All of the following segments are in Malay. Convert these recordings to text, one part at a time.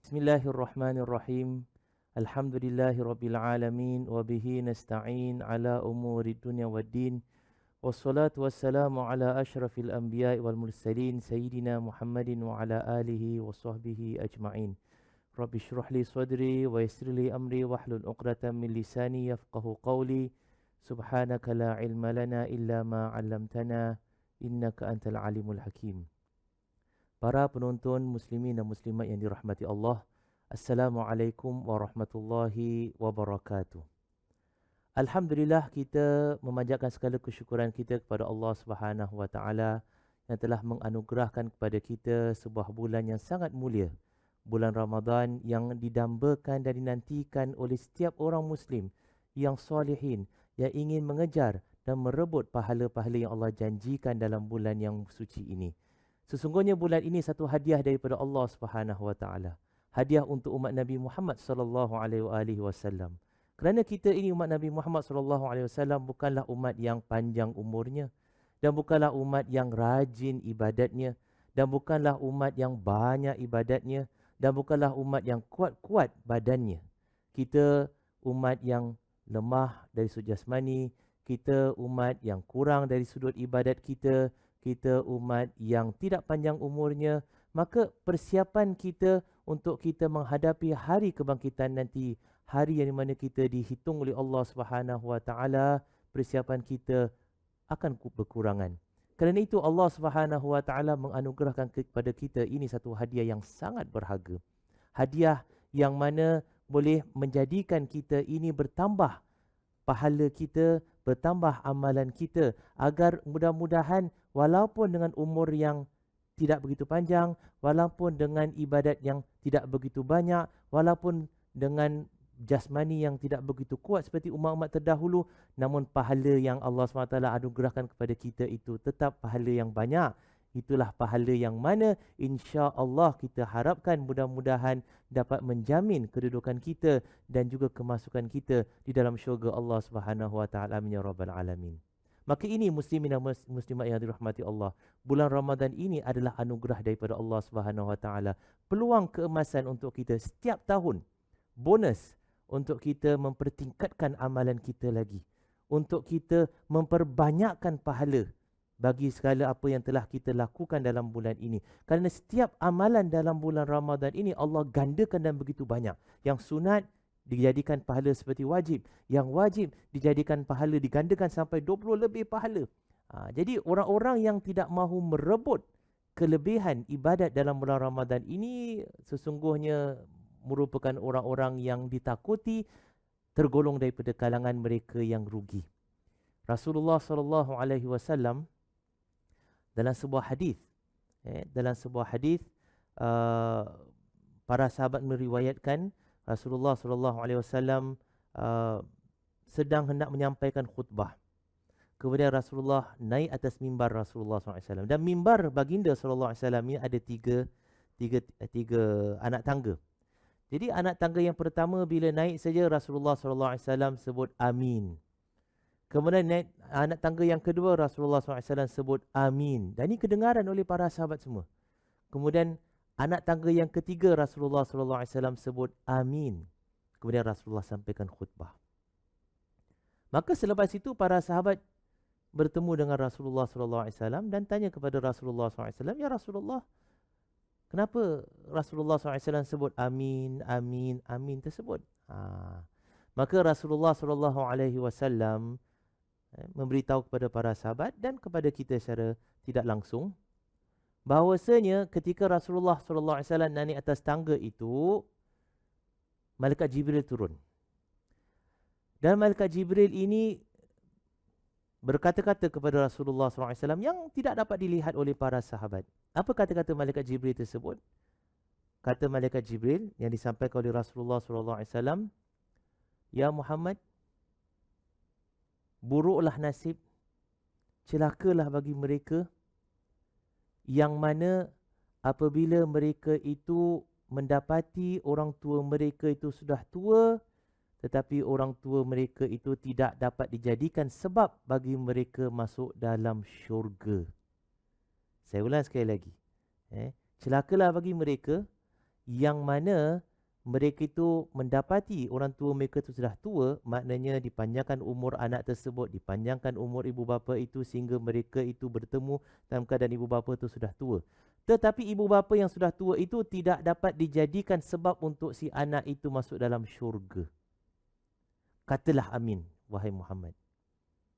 Bismillahirrahmanirrahim. Alhamdulillahirabbil alamin wa bihi nasta'in ala umuri dunya waddin. Wassalatu wassalamu ala asyrafil anbiya'i wal mursalin sayyidina Muhammadin wa ala alihi wa sahbihi ajma'in. Rabbi shrah li sadri wa yassir li amri wahlul 'uqdatam min lisani yafqahu qawli. Subhanaka la ilma lana illa ma 'allamtana innaka antal alimul hakim. Para penonton muslimin dan muslimat yang dirahmati Allah, Assalamualaikum warahmatullahi wabarakatuh. Alhamdulillah, kita memanjatkan segala kesyukuran kita kepada Allah Subhanahu wa taala yang telah menganugerahkan kepada kita sebuah bulan yang sangat mulia, bulan Ramadan yang didambakan dan dinantikan oleh setiap orang muslim yang solehin, yang ingin mengejar dan merebut pahala-pahala yang Allah janjikan dalam bulan yang suci ini. Sesungguhnya bulan ini satu hadiah daripada Allah Subhanahu wa taala. Hadiah untuk umat Nabi Muhammad sallallahu alaihi wasallam. Kerana kita ini umat Nabi Muhammad sallallahu alaihi wasallam bukanlah umat yang panjang umurnya dan bukanlah umat yang rajin ibadatnya dan bukanlah umat yang banyak ibadatnya dan bukanlah umat yang kuat-kuat badannya. Kita umat yang lemah dari sudut jasmani, kita umat yang kurang dari sudut ibadat kita. Kita umat yang tidak panjang umurnya, maka persiapan kita untuk kita menghadapi hari kebangkitan nanti, hari yang mana kita dihitung oleh Allah Subhanahu wa taala, persiapan kita akan berkurangan. Kerana itu Allah Subhanahu wa taala menganugerahkan kepada kita ini satu hadiah yang sangat berharga. Hadiah yang mana boleh menjadikan kita ini bertambah pahala kita, bertambah amalan kita, agar mudah-mudahan walaupun dengan umur yang tidak begitu panjang, walaupun dengan ibadat yang tidak begitu banyak, walaupun dengan jasmani yang tidak begitu kuat seperti umat-umat terdahulu, namun pahala yang Allah SWT anugerahkan kepada kita itu tetap pahala yang banyak. Itulah pahala yang mana insya-Allah kita harapkan mudah-mudahan dapat menjamin kedudukan kita dan juga kemasukan kita di dalam syurga Allah Subhanahu wa taala, amin ya rabbal alamin. Maka ini muslimin dan muslimat yang dirahmati Allah, bulan Ramadan ini adalah anugerah daripada Allah Subhanahu wa taala, peluang keemasan untuk kita setiap tahun, bonus untuk kita mempertingkatkan amalan kita lagi, untuk kita memperbanyakkan pahala bagi segala apa yang telah kita lakukan dalam bulan ini. Kerana setiap amalan dalam bulan Ramadan ini Allah gandakan dan begitu banyak. Yang sunat dijadikan pahala seperti wajib. Yang wajib dijadikan pahala digandakan sampai 20 lebih pahala. Jadi orang-orang yang tidak mahu merebut kelebihan ibadat dalam bulan Ramadan ini sesungguhnya merupakan orang-orang yang ditakuti, tergolong daripada kalangan mereka yang rugi. Rasulullah SAW dalam sebuah hadis, para sahabat meriwayatkan Rasulullah SAW sedang hendak menyampaikan khutbah. Kemudian Rasulullah naik atas mimbar Rasulullah SAW. Dan mimbar baginda SAW ini ada tiga anak tangga. Jadi anak tangga yang pertama bila naik saja Rasulullah SAW sebut amin. Kemudian naik anak tangga yang kedua Rasulullah SAW sebut amin. Dan ini kedengaran oleh para sahabat semua. Kemudian anak tangga yang ketiga Rasulullah SAW sebut amin. Kemudian Rasulullah sampaikan khutbah. Maka selepas itu para sahabat bertemu dengan Rasulullah SAW dan tanya kepada Rasulullah SAW, ya Rasulullah, kenapa Rasulullah SAW sebut amin, amin, amin tersebut? Maka Rasulullah SAW memberitahu kepada para sahabat dan kepada kita secara tidak langsung bahawasanya ketika Rasulullah SAW naik atas tangga itu, Malaikat Jibril turun. Dan Malaikat Jibril ini berkata-kata kepada Rasulullah SAW yang tidak dapat dilihat oleh para sahabat. Apa kata-kata Malaikat Jibril tersebut? Kata Malaikat Jibril yang disampaikan oleh Rasulullah SAW, ya Muhammad, buruklah nasib, celakalah bagi mereka yang mana apabila mereka itu mendapati orang tua mereka itu sudah tua, tetapi orang tua mereka itu tidak dapat dijadikan sebab bagi mereka masuk dalam syurga. Saya ulang sekali lagi. Celakalah bagi mereka yang mana mereka itu mendapati orang tua mereka itu sudah tua, maknanya dipanjangkan umur anak tersebut, dipanjangkan umur ibu bapa itu sehingga mereka itu bertemu dalam keadaan ibu bapa itu sudah tua. Tetapi ibu bapa yang sudah tua itu tidak dapat dijadikan sebab untuk si anak itu masuk dalam syurga. Katalah amin, wahai Muhammad.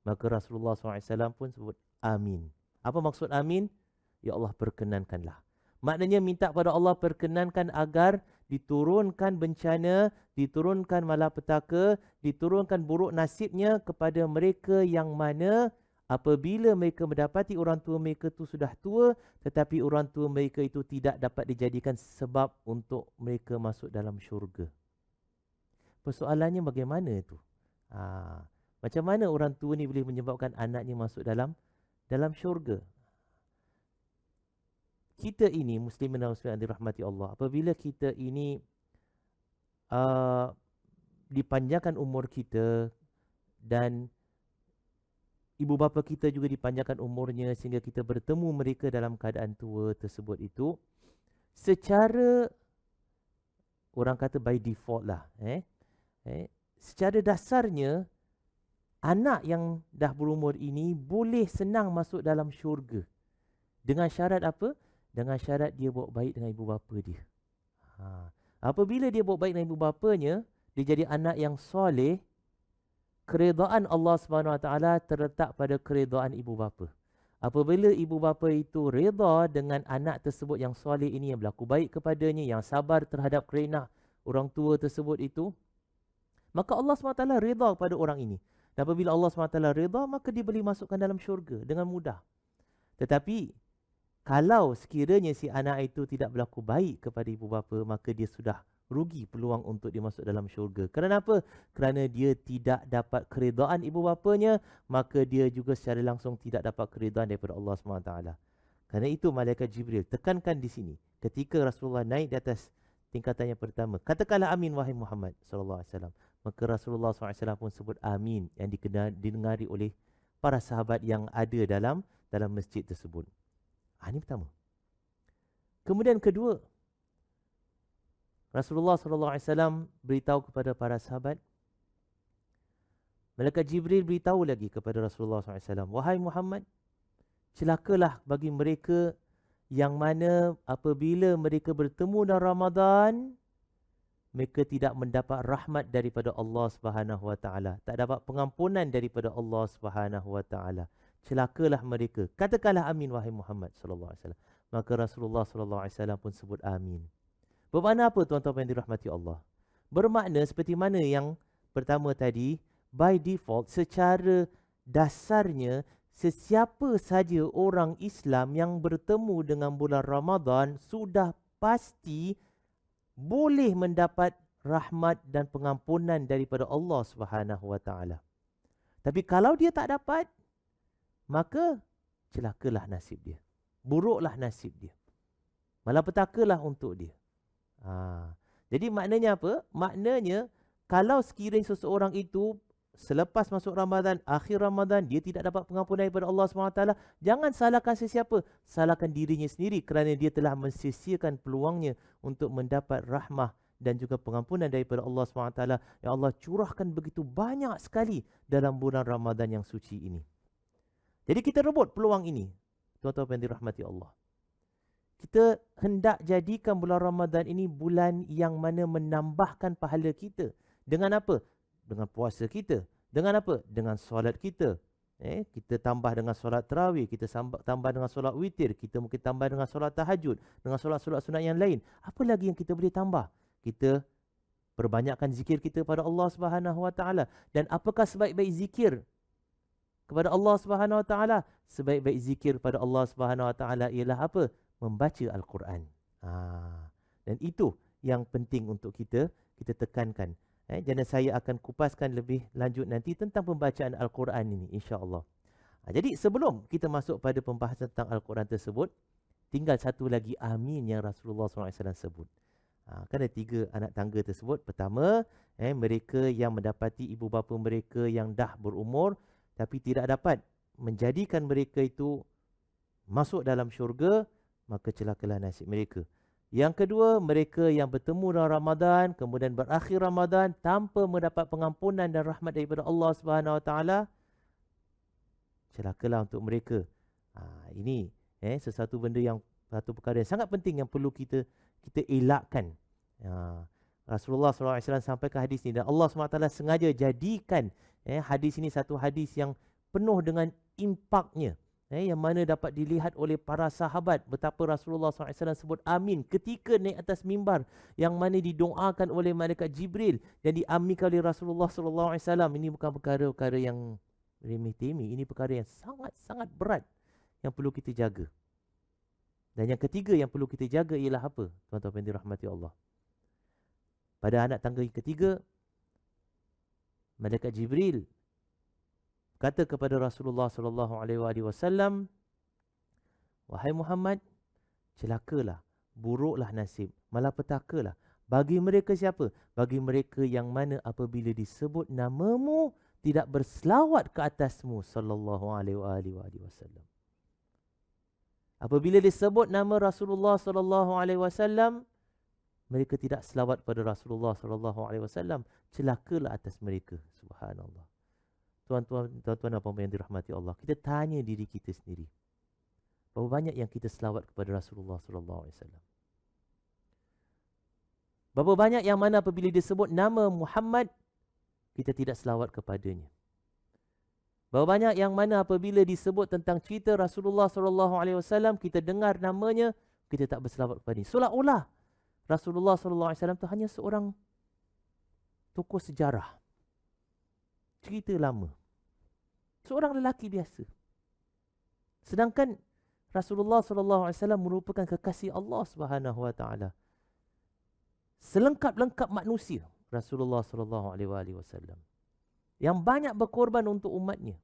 Maka Rasulullah SAW pun sebut amin. Apa maksud amin? Ya Allah, perkenankanlah. Maknanya minta pada Allah perkenankan agar diturunkan bencana, diturunkan malapetaka, diturunkan buruk nasibnya kepada mereka yang mana apabila mereka mendapati orang tua mereka itu sudah tua, tetapi orang tua mereka itu tidak dapat dijadikan sebab untuk mereka masuk dalam syurga. Persoalannya bagaimana itu? Macam mana orang tua ni boleh menyebabkan anaknya masuk dalam syurga? Kita ini muslimin dan muslimat dirahmati Allah, apabila kita ini dipanjangkan umur kita dan ibu bapa kita juga dipanjangkan umurnya sehingga kita bertemu mereka dalam keadaan tua tersebut itu, secara orang kata by default lah, secara dasarnya anak yang dah berumur ini boleh senang masuk dalam syurga. Dengan syarat apa? Dengan syarat dia buat baik dengan ibu bapa dia. Apabila dia buat baik dengan ibu bapanya, dia jadi anak yang soleh, keredaan Allah SWT terletak pada keredaan ibu bapa. Apabila ibu bapa itu reda dengan anak tersebut yang soleh ini, yang berlaku baik kepadanya, yang sabar terhadap kerenah orang tua tersebut itu, maka Allah SWT reda kepada orang ini. Dan apabila Allah SWT reda, maka dia boleh masukkan dalam syurga dengan mudah. Tetapi kalau sekiranya si anak itu tidak berlaku baik kepada ibu bapa, maka dia sudah rugi peluang untuk dia masuk dalam syurga. Kerana apa? Kerana dia tidak dapat keredaan ibu bapanya, maka dia juga secara langsung tidak dapat keredaan daripada Allah SWT. Kerana itu Malaikat Jibril tekankan di sini, ketika Rasulullah naik di atas tingkatan yang pertama, katakanlah amin wahai Muhammad SAW. Maka Rasulullah SAW pun sebut amin yang didengari oleh para sahabat yang ada dalam masjid tersebut. Ini pertama. Kemudian kedua, Rasulullah SAW beritahu kepada para sahabat, Malaikat Jibril beritahu lagi kepada Rasulullah SAW, wahai Muhammad, celakalah bagi mereka yang mana apabila mereka bertemu dalam Ramadan, mereka tidak mendapat rahmat daripada Allah Subhanahu Wa Taala, tak dapat pengampunan daripada Allah Subhanahu Wa Taala. Celakalah mereka. Katakanlah amin wahai Muhammad sallallahu alaihi wasallam. Maka Rasulullah sallallahu alaihi wasallam pun sebut amin. Bermakna apa tuan-tuan yang dirahmati Allah? Bermakna seperti mana yang pertama tadi, by default secara dasarnya sesiapa saja orang Islam yang bertemu dengan bulan Ramadan sudah pasti boleh mendapat rahmat dan pengampunan daripada Allah Subhanahu Wa Taala. Tapi kalau dia tak dapat, maka celakalah nasib dia. Buruklah nasib dia. Malapetakalah untuk dia. Jadi maknanya apa? Maknanya kalau sekiranya seseorang itu selepas masuk Ramadan, akhir Ramadan, dia tidak dapat pengampunan daripada Allah SWT, jangan salahkan sesiapa. Salahkan dirinya sendiri kerana dia telah mensia-siakan peluangnya untuk mendapat rahmah dan juga pengampunan daripada Allah SWT yang Allah curahkan begitu banyak sekali dalam bulan Ramadan yang suci ini. Jadi kita rebut peluang ini, tuan-tuan yang dirahmati Allah. Kita hendak jadikan bulan Ramadan ini bulan yang mana menambahkan pahala kita. Dengan apa? Dengan puasa kita. Dengan apa? Dengan solat kita. Kita tambah dengan solat tarawih, kita tambah dengan solat witir, kita mungkin tambah dengan solat tahajud, dengan solat-solat sunat yang lain. Apa lagi yang kita boleh tambah? Kita perbanyakkan zikir kita pada Allah Subhanahu Wa Taala. Dan apakah sebaik-baik zikir kepada Allah Subhanahu Wa Taala? Sebaik-baik zikir pada Allah Subhanahu Wa Taala ialah apa? Membaca Al-Quran. Dan itu yang penting untuk kita tekankan. Dan saya akan kupaskan lebih lanjut nanti tentang pembacaan Al-Quran ini, insya-Allah. Jadi sebelum kita masuk pada pembahasan tentang Al-Quran tersebut, tinggal satu lagi amin yang Rasulullah SAW sebut. Kan ada 3 anak tangga tersebut. Pertama, mereka yang mendapati ibu bapa mereka yang dah berumur tapi tidak dapat menjadikan mereka itu masuk dalam syurga, maka celakalah nasib mereka. Yang kedua, mereka yang bertemu dalam Ramadan, kemudian berakhir Ramadan tanpa mendapat pengampunan dan rahmat daripada Allah Subhanahu Wa Taala, celakalah untuk mereka. Ini sesuatu benda yang, satu perkara yang sangat penting yang perlu kita elakkan. Rasulullah SAW sampaikan hadis ini dan Allah SWT sengaja jadikan hadis ini satu hadis yang penuh dengan impaknya. Yang mana dapat dilihat oleh para sahabat betapa Rasulullah SAW sebut amin ketika naik atas mimbar, yang mana didoakan oleh malaikat Jibril dan diaminkan oleh Rasulullah SAW. Ini bukan perkara-perkara yang remeh-temeh, ini perkara yang sangat-sangat berat yang perlu kita jaga. Dan yang ketiga yang perlu kita jaga ialah apa? Tuan-tuan yang dirahmati Allah. Pada anak tangga yang ketiga, malaikat Jibril kata kepada Rasulullah SAW, wahai Muhammad, celakalah, buruklah nasib, malapetakalah bagi mereka siapa? Bagi mereka yang mana apabila disebut namamu tidak berselawat ke atasmu sallallahu alaihi wasallam. Apabila disebut nama Rasulullah sallallahu alaihi wasallam, mereka tidak selawat pada Rasulullah sallallahu alaihi wasallam, celakalah atas mereka. Subhanallah. Tuan-tuan dan puan-puan yang dirahmati Allah, kita tanya diri kita sendiri, berapa banyak yang kita selawat kepada Rasulullah sallallahu alaihi wasallam? Berapa banyak yang mana apabila disebut nama Muhammad, kita tidak selawat kepadanya? Berapa banyak yang mana apabila disebut tentang cerita Rasulullah sallallahu alaihi wasallam, kita dengar namanya, kita tak berselawat kepadanya? Seolah-olah Rasulullah sallallahu alaihi wasallam itu hanya seorang tokoh sejarah, cerita lama, seorang lelaki biasa. Sedangkan Rasulullah sallallahu alaihi wasallam merupakan kekasih Allah Subhanahu wa taala. Selengkap-lengkap manusia Rasulullah sallallahu alaihi wasallam yang banyak berkorban untuk umatnya.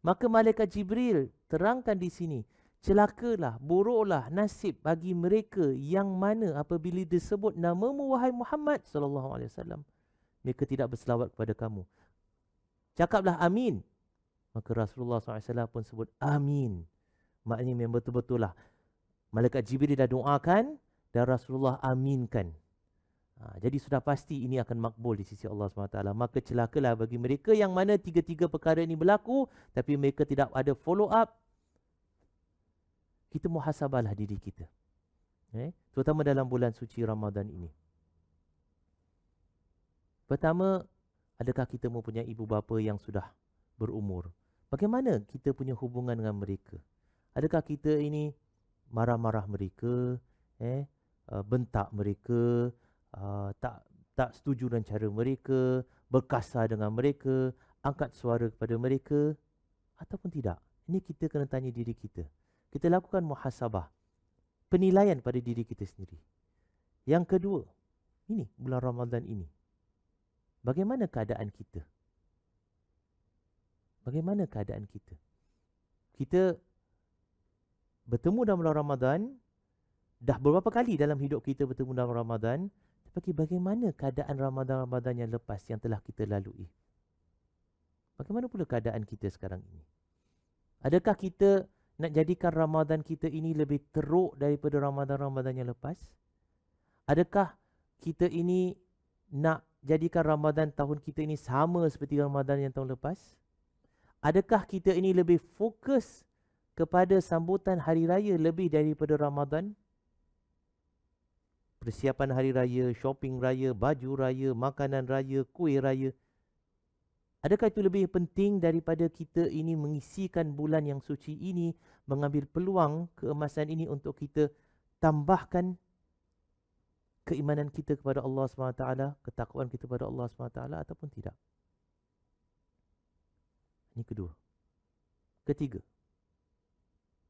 Maka malaikat Jibril terangkan di sini, celakalah, buruklah nasib bagi mereka yang mana apabila disebut namamu wahai Muhammad sallallahu alaihi wasallam, mereka tidak berselawat kepada kamu. Cakaplah amin. Maka Rasulullah SAW pun sebut amin. Maknanya memang betul-betul lah malaikat Jibril dah doakan dan Rasulullah aminkan. Jadi sudah pasti ini akan makbul di sisi Allah SWT. Maka celakalah bagi mereka yang mana tiga-tiga perkara ini berlaku tapi mereka tidak ada follow up. Kita muhasabahlah diri kita, terutama dalam bulan suci Ramadan ini. Pertama, adakah kita mempunyai ibu bapa yang sudah berumur? Bagaimana kita punya hubungan dengan mereka? Adakah kita ini marah-marah mereka, bentak mereka, tak setuju dengan cara mereka, berkasar dengan mereka, angkat suara kepada mereka, ataupun tidak? Ini kita kena tanya diri kita. Kita lakukan muhasabah, penilaian pada diri kita sendiri. Yang kedua, ini bulan Ramadan ini, bagaimana keadaan kita? Bagaimana keadaan kita? Kita bertemu dalam bulan Ramadan, dah beberapa kali dalam hidup kita bertemu dalam Ramadan, tapi bagaimana keadaan Ramadan-Ramadan yang lepas yang telah kita lalui? Bagaimana pula keadaan kita sekarang ini? Adakah kita nak jadikan Ramadan kita ini lebih teruk daripada Ramadan-Ramadan yang lepas? Adakah kita ini nak jadikan Ramadan tahun kita ini sama seperti Ramadan yang tahun lepas? Adakah kita ini lebih fokus kepada sambutan hari raya lebih daripada Ramadan? Persiapan hari raya, shopping raya, baju raya, makanan raya, kuih raya. Adakah itu lebih penting daripada kita ini mengisikan bulan yang suci ini, mengambil peluang keemasan ini untuk kita tambahkan keimanan kita kepada Allah SWT, ketakwaan kita kepada Allah SWT ataupun tidak? Ini kedua. Ketiga,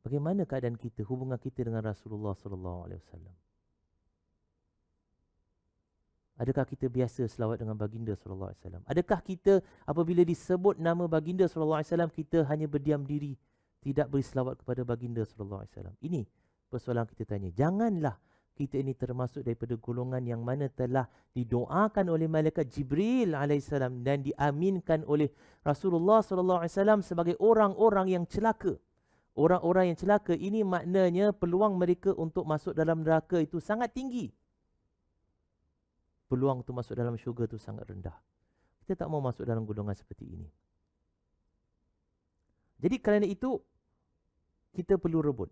bagaimana keadaan kita, hubungan kita dengan Rasulullah SAW? Adakah kita biasa selawat dengan baginda SAW? Adakah kita apabila disebut nama baginda SAW, kita hanya berdiam diri, tidak beri selawat kepada baginda SAW? Ini persoalan kita tanya. Janganlah kita ini termasuk daripada golongan yang mana telah didoakan oleh malaikat Jibril AS dan diaminkan oleh Rasulullah SAW sebagai orang-orang yang celaka. Orang-orang yang celaka ini maknanya peluang mereka untuk masuk dalam neraka itu sangat tinggi. Peluang untuk masuk dalam syurga itu sangat rendah. Kita tak mau masuk dalam golongan seperti ini. Jadi kerana itu, kita perlu rebut.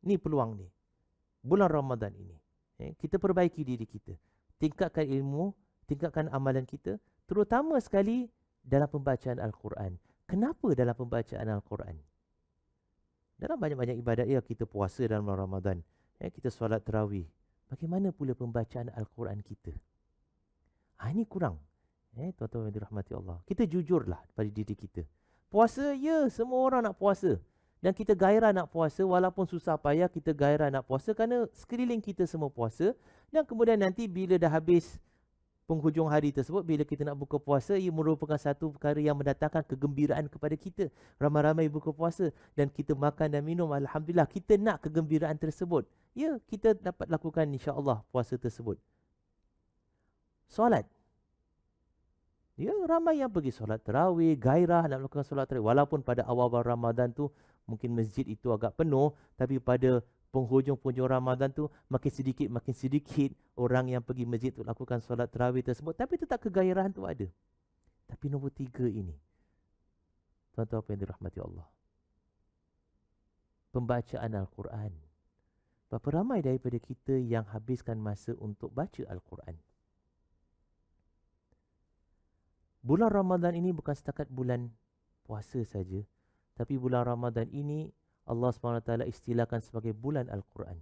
Ni peluang ni. Bulan Ramadan ini. Kita perbaiki diri kita. Tingkatkan ilmu, tingkatkan amalan kita. Terutama sekali dalam pembacaan Al-Quran. Kenapa dalam pembacaan Al-Quran? Dalam banyak-banyak ibadat, ya, kita puasa dalam bulan Ramadan. Kita solat tarawih. Bagaimana pula pembacaan Al-Quran kita? Ini kurang. Tuan-tuan yang dirahmati Allah. Kita jujurlah pada diri kita. Puasa, ya, semua orang nak puasa. Dan kita gairah nak puasa, walaupun susah payah kita gairah nak puasa kerana sekeliling kita semua puasa. Dan kemudian nanti bila dah habis penghujung hari tersebut, bila kita nak buka puasa, ia merupakan satu perkara yang mendatangkan kegembiraan kepada kita. Ramai-ramai buka puasa dan kita makan dan minum. Alhamdulillah, kita nak kegembiraan tersebut. Ya, kita dapat lakukan insya-Allah puasa tersebut. Solat. Ya, ramai yang pergi solat tarawih, gairah nak melakukan solat tarawih. Walaupun pada awal-awal Ramadan tu mungkin masjid itu agak penuh, tapi pada penghujung-penghujung Ramadan tu makin sedikit orang yang pergi masjid untuk lakukan solat tarawih tersebut. Tapi tetap kegairahan tu ada. Tapi nombor 3 ini, tuan-tuan apa yang dirahmati Allah, pembacaan Al-Quran. Berapa ramai daripada kita yang habiskan masa untuk baca Al-Quran? Bulan Ramadan ini bukan setakat bulan puasa saja, tapi bulan Ramadan ini Allah SWT istilahkan sebagai bulan Al-Quran.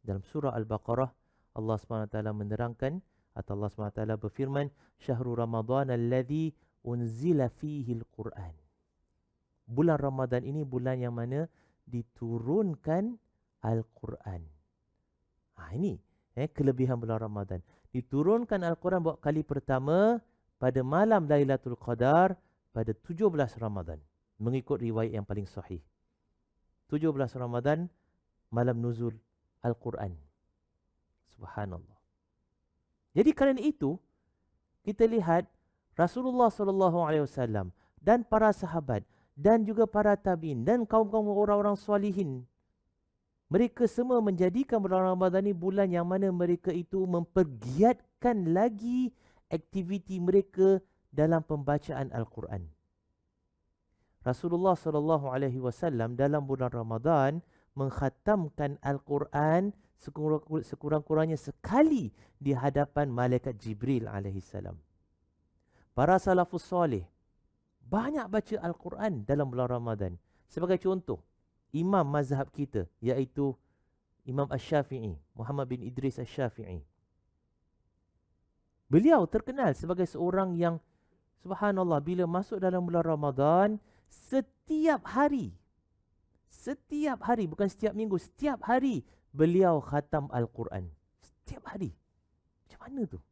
Dalam surah Al-Baqarah, Allah SWT menerangkan, atau Allah SWT berfirman, Syahrul Ramadan alladhi unzila fihi Al-Quran. Bulan Ramadan ini bulan yang mana diturunkan Al-Quran. Ini kelebihan bulan Ramadan. Diturunkan Al-Quran buat kali pertama pada malam Lailatul Qadar pada 17 Ramadan. Mengikut riwayat yang paling sahih. 17 Ramadan, malam nuzul Al-Quran. Subhanallah. Jadi kerana itu, kita lihat Rasulullah SAW dan para sahabat dan juga para tabi'in dan kaum-kaum orang-orang solihin, mereka semua menjadikan bulan Ramadan ini bulan yang mana mereka itu mempergiatkan lagi aktiviti mereka dalam pembacaan Al-Quran. Rasulullah SAW dalam bulan Ramadan mengkhatamkan Al-Quran sekurang-kurangnya sekali di hadapan malaikat Jibril alaihissalam. Para salafus soleh banyak baca Al-Quran dalam bulan Ramadan. Sebagai contoh, imam mazhab kita iaitu Imam Asy-Syafi'i, Muhammad bin Idris Asy-Syafi'i. Beliau terkenal sebagai seorang yang subhanallah bila masuk dalam bulan Ramadan, setiap hari, bukan setiap minggu, setiap hari beliau khatam Al-Quran. Setiap hari. Macam mana tu?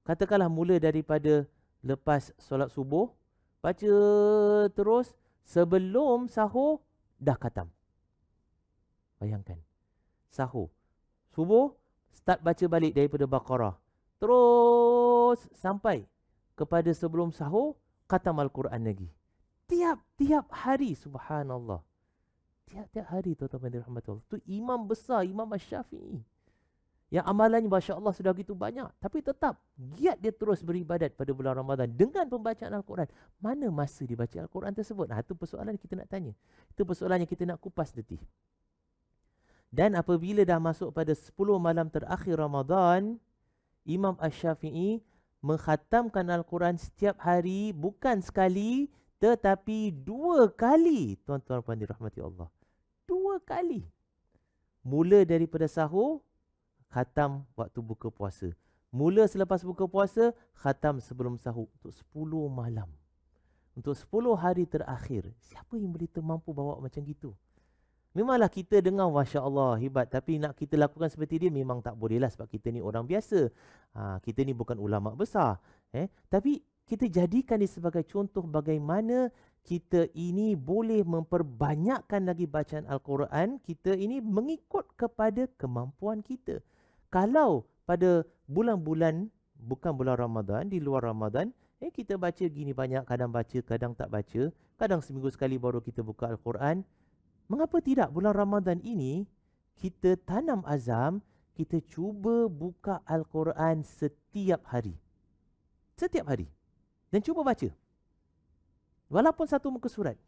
Katakanlah mula daripada lepas solat subuh, baca terus sebelum sahur dah khatam. Bayangkan. Sahur. Subuh, start baca balik daripada Baqarah. Terus sampai kepada sebelum sahur, khatam Al-Quran lagi. Tiap-tiap hari, subhanallah. Tiap-tiap hari, tuan-tuan yang dirahmati Allah. Itu imam besar, Imam Asy-Syafi'i. yang amalannya Masya Allah sudah begitu banyak, tapi tetap giat dia terus beribadat pada bulan Ramadan dengan pembacaan Al-Quran. Mana masa dibaca Al-Quran tersebut? Itu persoalan yang kita nak tanya. Itu persoalan yang kita nak kupas letih. Dan apabila dah masuk pada 10 malam terakhir Ramadan, Imam Ash-Shafi'i mengkhatamkan Al-Quran setiap hari, bukan sekali, tetapi 2 kali. Tuan-tuan puan dirahmati Allah. 2 kali. Mula daripada sahur, khatam waktu buka puasa. Mula selepas buka puasa, khatam sebelum sahur. Untuk 10 malam. Untuk 10 hari terakhir. Siapa yang boleh termampu bawa macam gitu? Memanglah kita dengar Masya Allah hebat. Tapi nak kita lakukan seperti dia memang tak boleh lah. Sebab kita ni orang biasa. Kita ni bukan ulama besar. Tapi kita jadikan dia sebagai contoh bagaimana kita ini boleh memperbanyakkan lagi bacaan Al-Quran. Kita ini mengikut kepada kemampuan kita. Kalau pada bulan-bulan, bukan bulan Ramadan, di luar Ramadan, kita baca gini banyak, kadang baca, kadang tak baca. Kadang seminggu sekali baru kita buka Al-Quran. Mengapa tidak bulan Ramadan ini, kita tanam azam, kita cuba buka Al-Quran setiap hari. Setiap hari. Dan cuba baca. Walaupun 1 muka surat.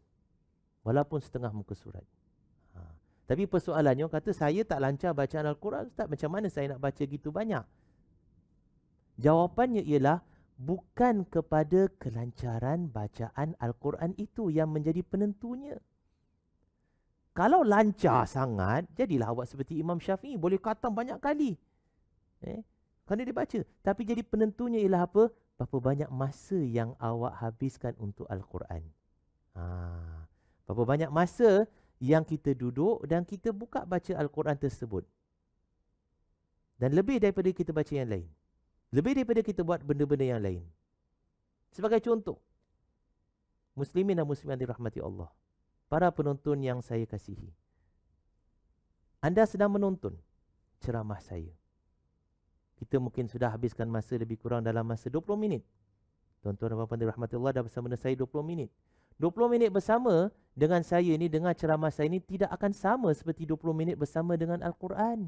Walaupun setengah muka surat. Tapi persoalannya, kata saya tak lancar bacaan Al-Quran, Ustaz, macam mana saya nak baca gitu banyak? Jawapannya ialah, bukan kepada kelancaran bacaan Al-Quran itu yang menjadi penentunya. Kalau lancar sangat, jadilah awak seperti Imam Syafi'i, boleh khatam banyak kali. Kerana dia baca. Tapi jadi penentunya ialah apa? Berapa banyak masa yang awak habiskan untuk Al-Quran. Berapa banyak masa yang kita duduk dan kita buka baca Al-Quran tersebut. Dan lebih daripada kita baca yang lain. Lebih daripada kita buat benda-benda yang lain. Sebagai contoh, muslimin dan muslimat dirahmati Allah. Para penonton yang saya kasihi. Anda sedang menonton ceramah saya. Kita mungkin sudah habiskan masa lebih kurang dalam masa 20 minit. Tuan-tuan dan puan-puan dirahmati Allah dah bersama dengan saya 20 minit. 20 minit bersama dengan saya ni, dengar ceramah saya ni tidak akan sama seperti 20 minit bersama dengan Al-Quran.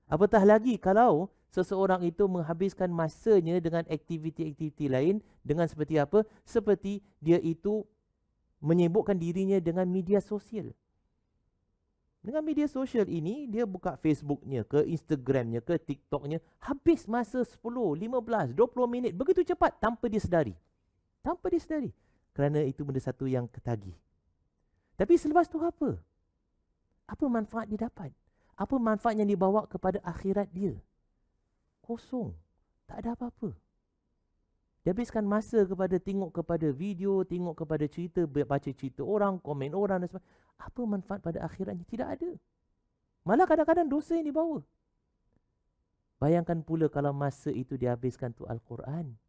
Apatah lagi kalau seseorang itu menghabiskan masanya dengan aktiviti-aktiviti lain, dengan seperti apa? Seperti dia itu menyibukkan dirinya dengan media sosial. Dengan media sosial ini, dia buka Facebooknya ke, Instagramnya ke, TikToknya. Habis masa 10, 15, 20 minit. Begitu cepat tanpa dia sedari. Tanpa dia sedari. Kerana itu benda satu yang ketagih. Tapi selepas tu apa? Apa manfaat dia dapat? Apa manfaat yang dibawa kepada akhirat dia? Kosong. Tak ada apa-apa. Dia habiskan masa kepada tengok kepada video, tengok kepada cerita, baca cerita orang, komen orang dan sebagainya. Apa manfaat pada akhiratnya? Tidak ada. Malah kadang-kadang dosa yang dibawa. Bayangkan pula kalau masa itu dihabiskan untuk Al-Quran.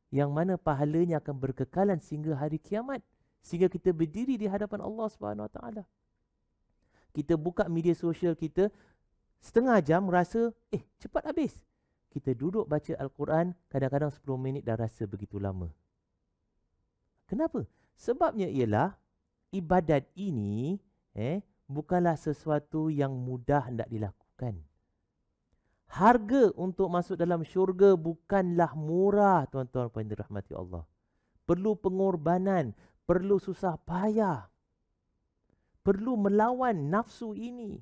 Yang mana pahalanya akan berkekalan sehingga hari kiamat. Sehingga kita berdiri di hadapan Allah SWT. Kita buka media sosial kita, setengah jam rasa, cepat habis. Kita duduk baca Al-Quran, kadang-kadang 10 minit dah rasa begitu lama. Kenapa? Sebabnya ialah, ibadat ini bukanlah sesuatu yang mudah hendak dilakukan. Harga untuk masuk dalam syurga bukanlah murah, tuan-tuan puan dirahmati Allah. Perlu pengorbanan, perlu susah payah. Perlu melawan nafsu ini.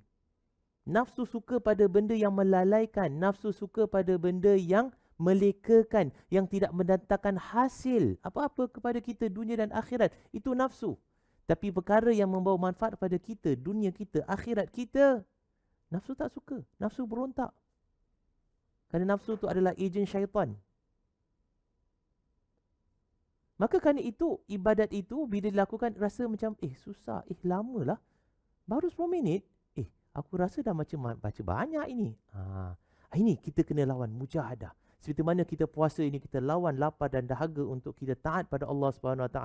Nafsu suka pada benda yang melalaikan. Nafsu suka pada benda yang melekakan. Yang tidak mendatangkan hasil apa-apa kepada kita dunia dan akhirat. Itu nafsu. Tapi perkara yang membawa manfaat pada kita, dunia kita, akhirat kita, nafsu tak suka. Nafsu berontak. Kerana nafsu itu adalah ejen syaitan. Maka kerana itu, ibadat itu bila dilakukan rasa macam, susah, lama lah. Baru 10 minit, aku rasa dah macam baca banyak ini. Ini kita kena lawan mujahadah. Seperti mana kita puasa ini, kita lawan lapar dan dahaga untuk kita taat pada Allah SWT.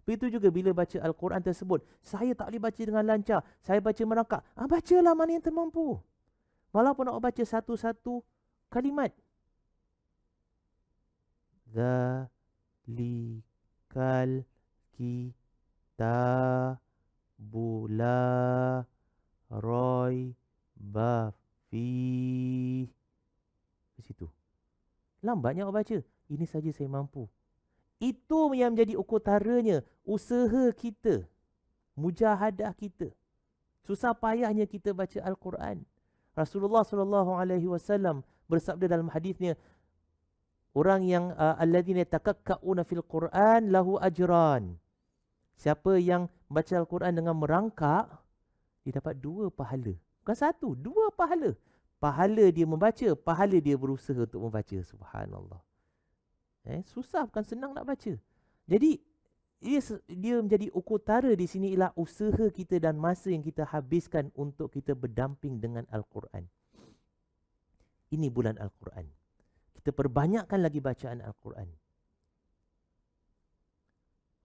Begitu juga bila baca Al-Quran tersebut. Saya tak boleh baca dengan lancar. Saya baca merangkak. Bacalah mana yang termampu. Walaupun nak baca satu-satu kalimat. Zalikal kitabula Roy Baf Fi. Ke situ. Lambatnya awak baca. Ini saja saya mampu. Itu yang menjadi ukurtaranya. Usaha kita. Mujahadah kita. Susah payahnya kita baca Al-Quran. Rasulullah SAW bersabda dalam hadisnya, orang yang alladzina takakka'una fil Quran lahu ajran. Siapa yang baca Al-Quran dengan merangkak, dia dapat 2 pahala. Bukan 1, 2 pahala. Pahala dia membaca, pahala dia berusaha untuk membaca. Subhanallah. Susah, bukan senang nak baca. Jadi dia menjadi ukurtara di sini ialah usaha kita dan masa yang kita habiskan untuk kita berdamping dengan Al-Quran. Ini bulan Al-Quran. Kita perbanyakkan lagi bacaan Al-Quran.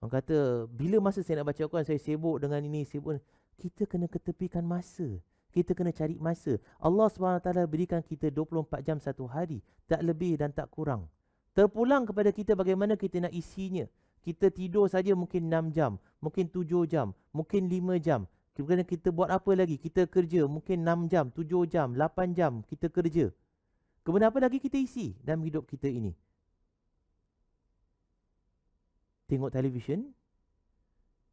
Orang kata, bila masa saya nak baca Al-Quran, saya sibuk dengan ini, sibuk. Kita kena ketepikan masa. Kita kena cari masa. Allah SWT berikan kita 24 jam satu hari. Tak lebih dan tak kurang. Terpulang kepada kita bagaimana kita nak isinya. Kita tidur saja mungkin 6 jam. Mungkin 7 jam. Mungkin 5 jam. Kemudian kita buat apa lagi? Kita kerja mungkin 6 jam, 7 jam, 8 jam kita kerja. Kemudian apa lagi kita isi dalam hidup kita ini? Tengok televisyen,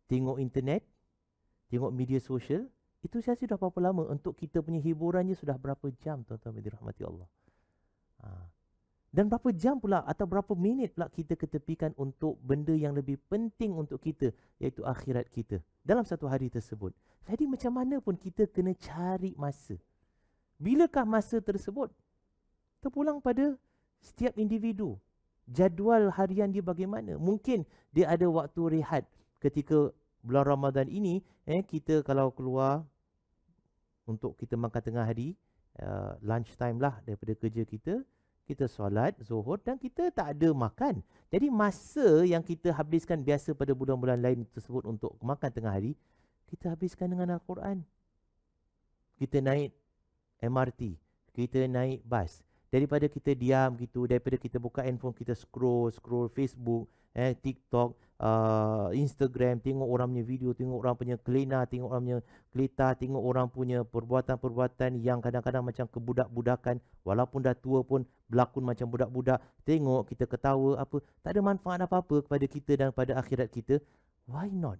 tengok internet, tengok media sosial. Itu saya sudah berapa lama. Untuk kita punya hiburannya sudah berapa jam, tuan-tuan yang dirahmati Allah. Dan berapa jam pula atau berapa minit pula kita ketepikan untuk benda yang lebih penting untuk kita, iaitu akhirat kita dalam satu hari tersebut. Jadi macam mana pun kita kena cari masa. Bilakah masa tersebut? Terpulang pada setiap individu. Jadual harian dia bagaimana? Mungkin dia ada waktu rehat ketika bulan Ramadan ini. Kita kalau keluar untuk kita makan tengah hari, lunch time lah daripada kerja kita, kita solat zuhur dan kita tak ada makan. Jadi masa yang kita habiskan biasa pada bulan-bulan lain tersebut untuk makan tengah hari, kita habiskan dengan Al-Quran. Kita naik MRT, kita naik bas. Daripada kita diam gitu, daripada kita buka handphone, kita scroll Facebook, TikTok, Instagram, tengok orang punya video, tengok orang punya kelena, tengok orang punya kelita, tengok orang punya perbuatan-perbuatan yang kadang-kadang macam kebudak-budakan, walaupun dah tua pun berlakon macam budak-budak. Tengok, kita ketawa, apa, tak ada manfaat apa-apa kepada kita dan pada akhirat kita. Why not?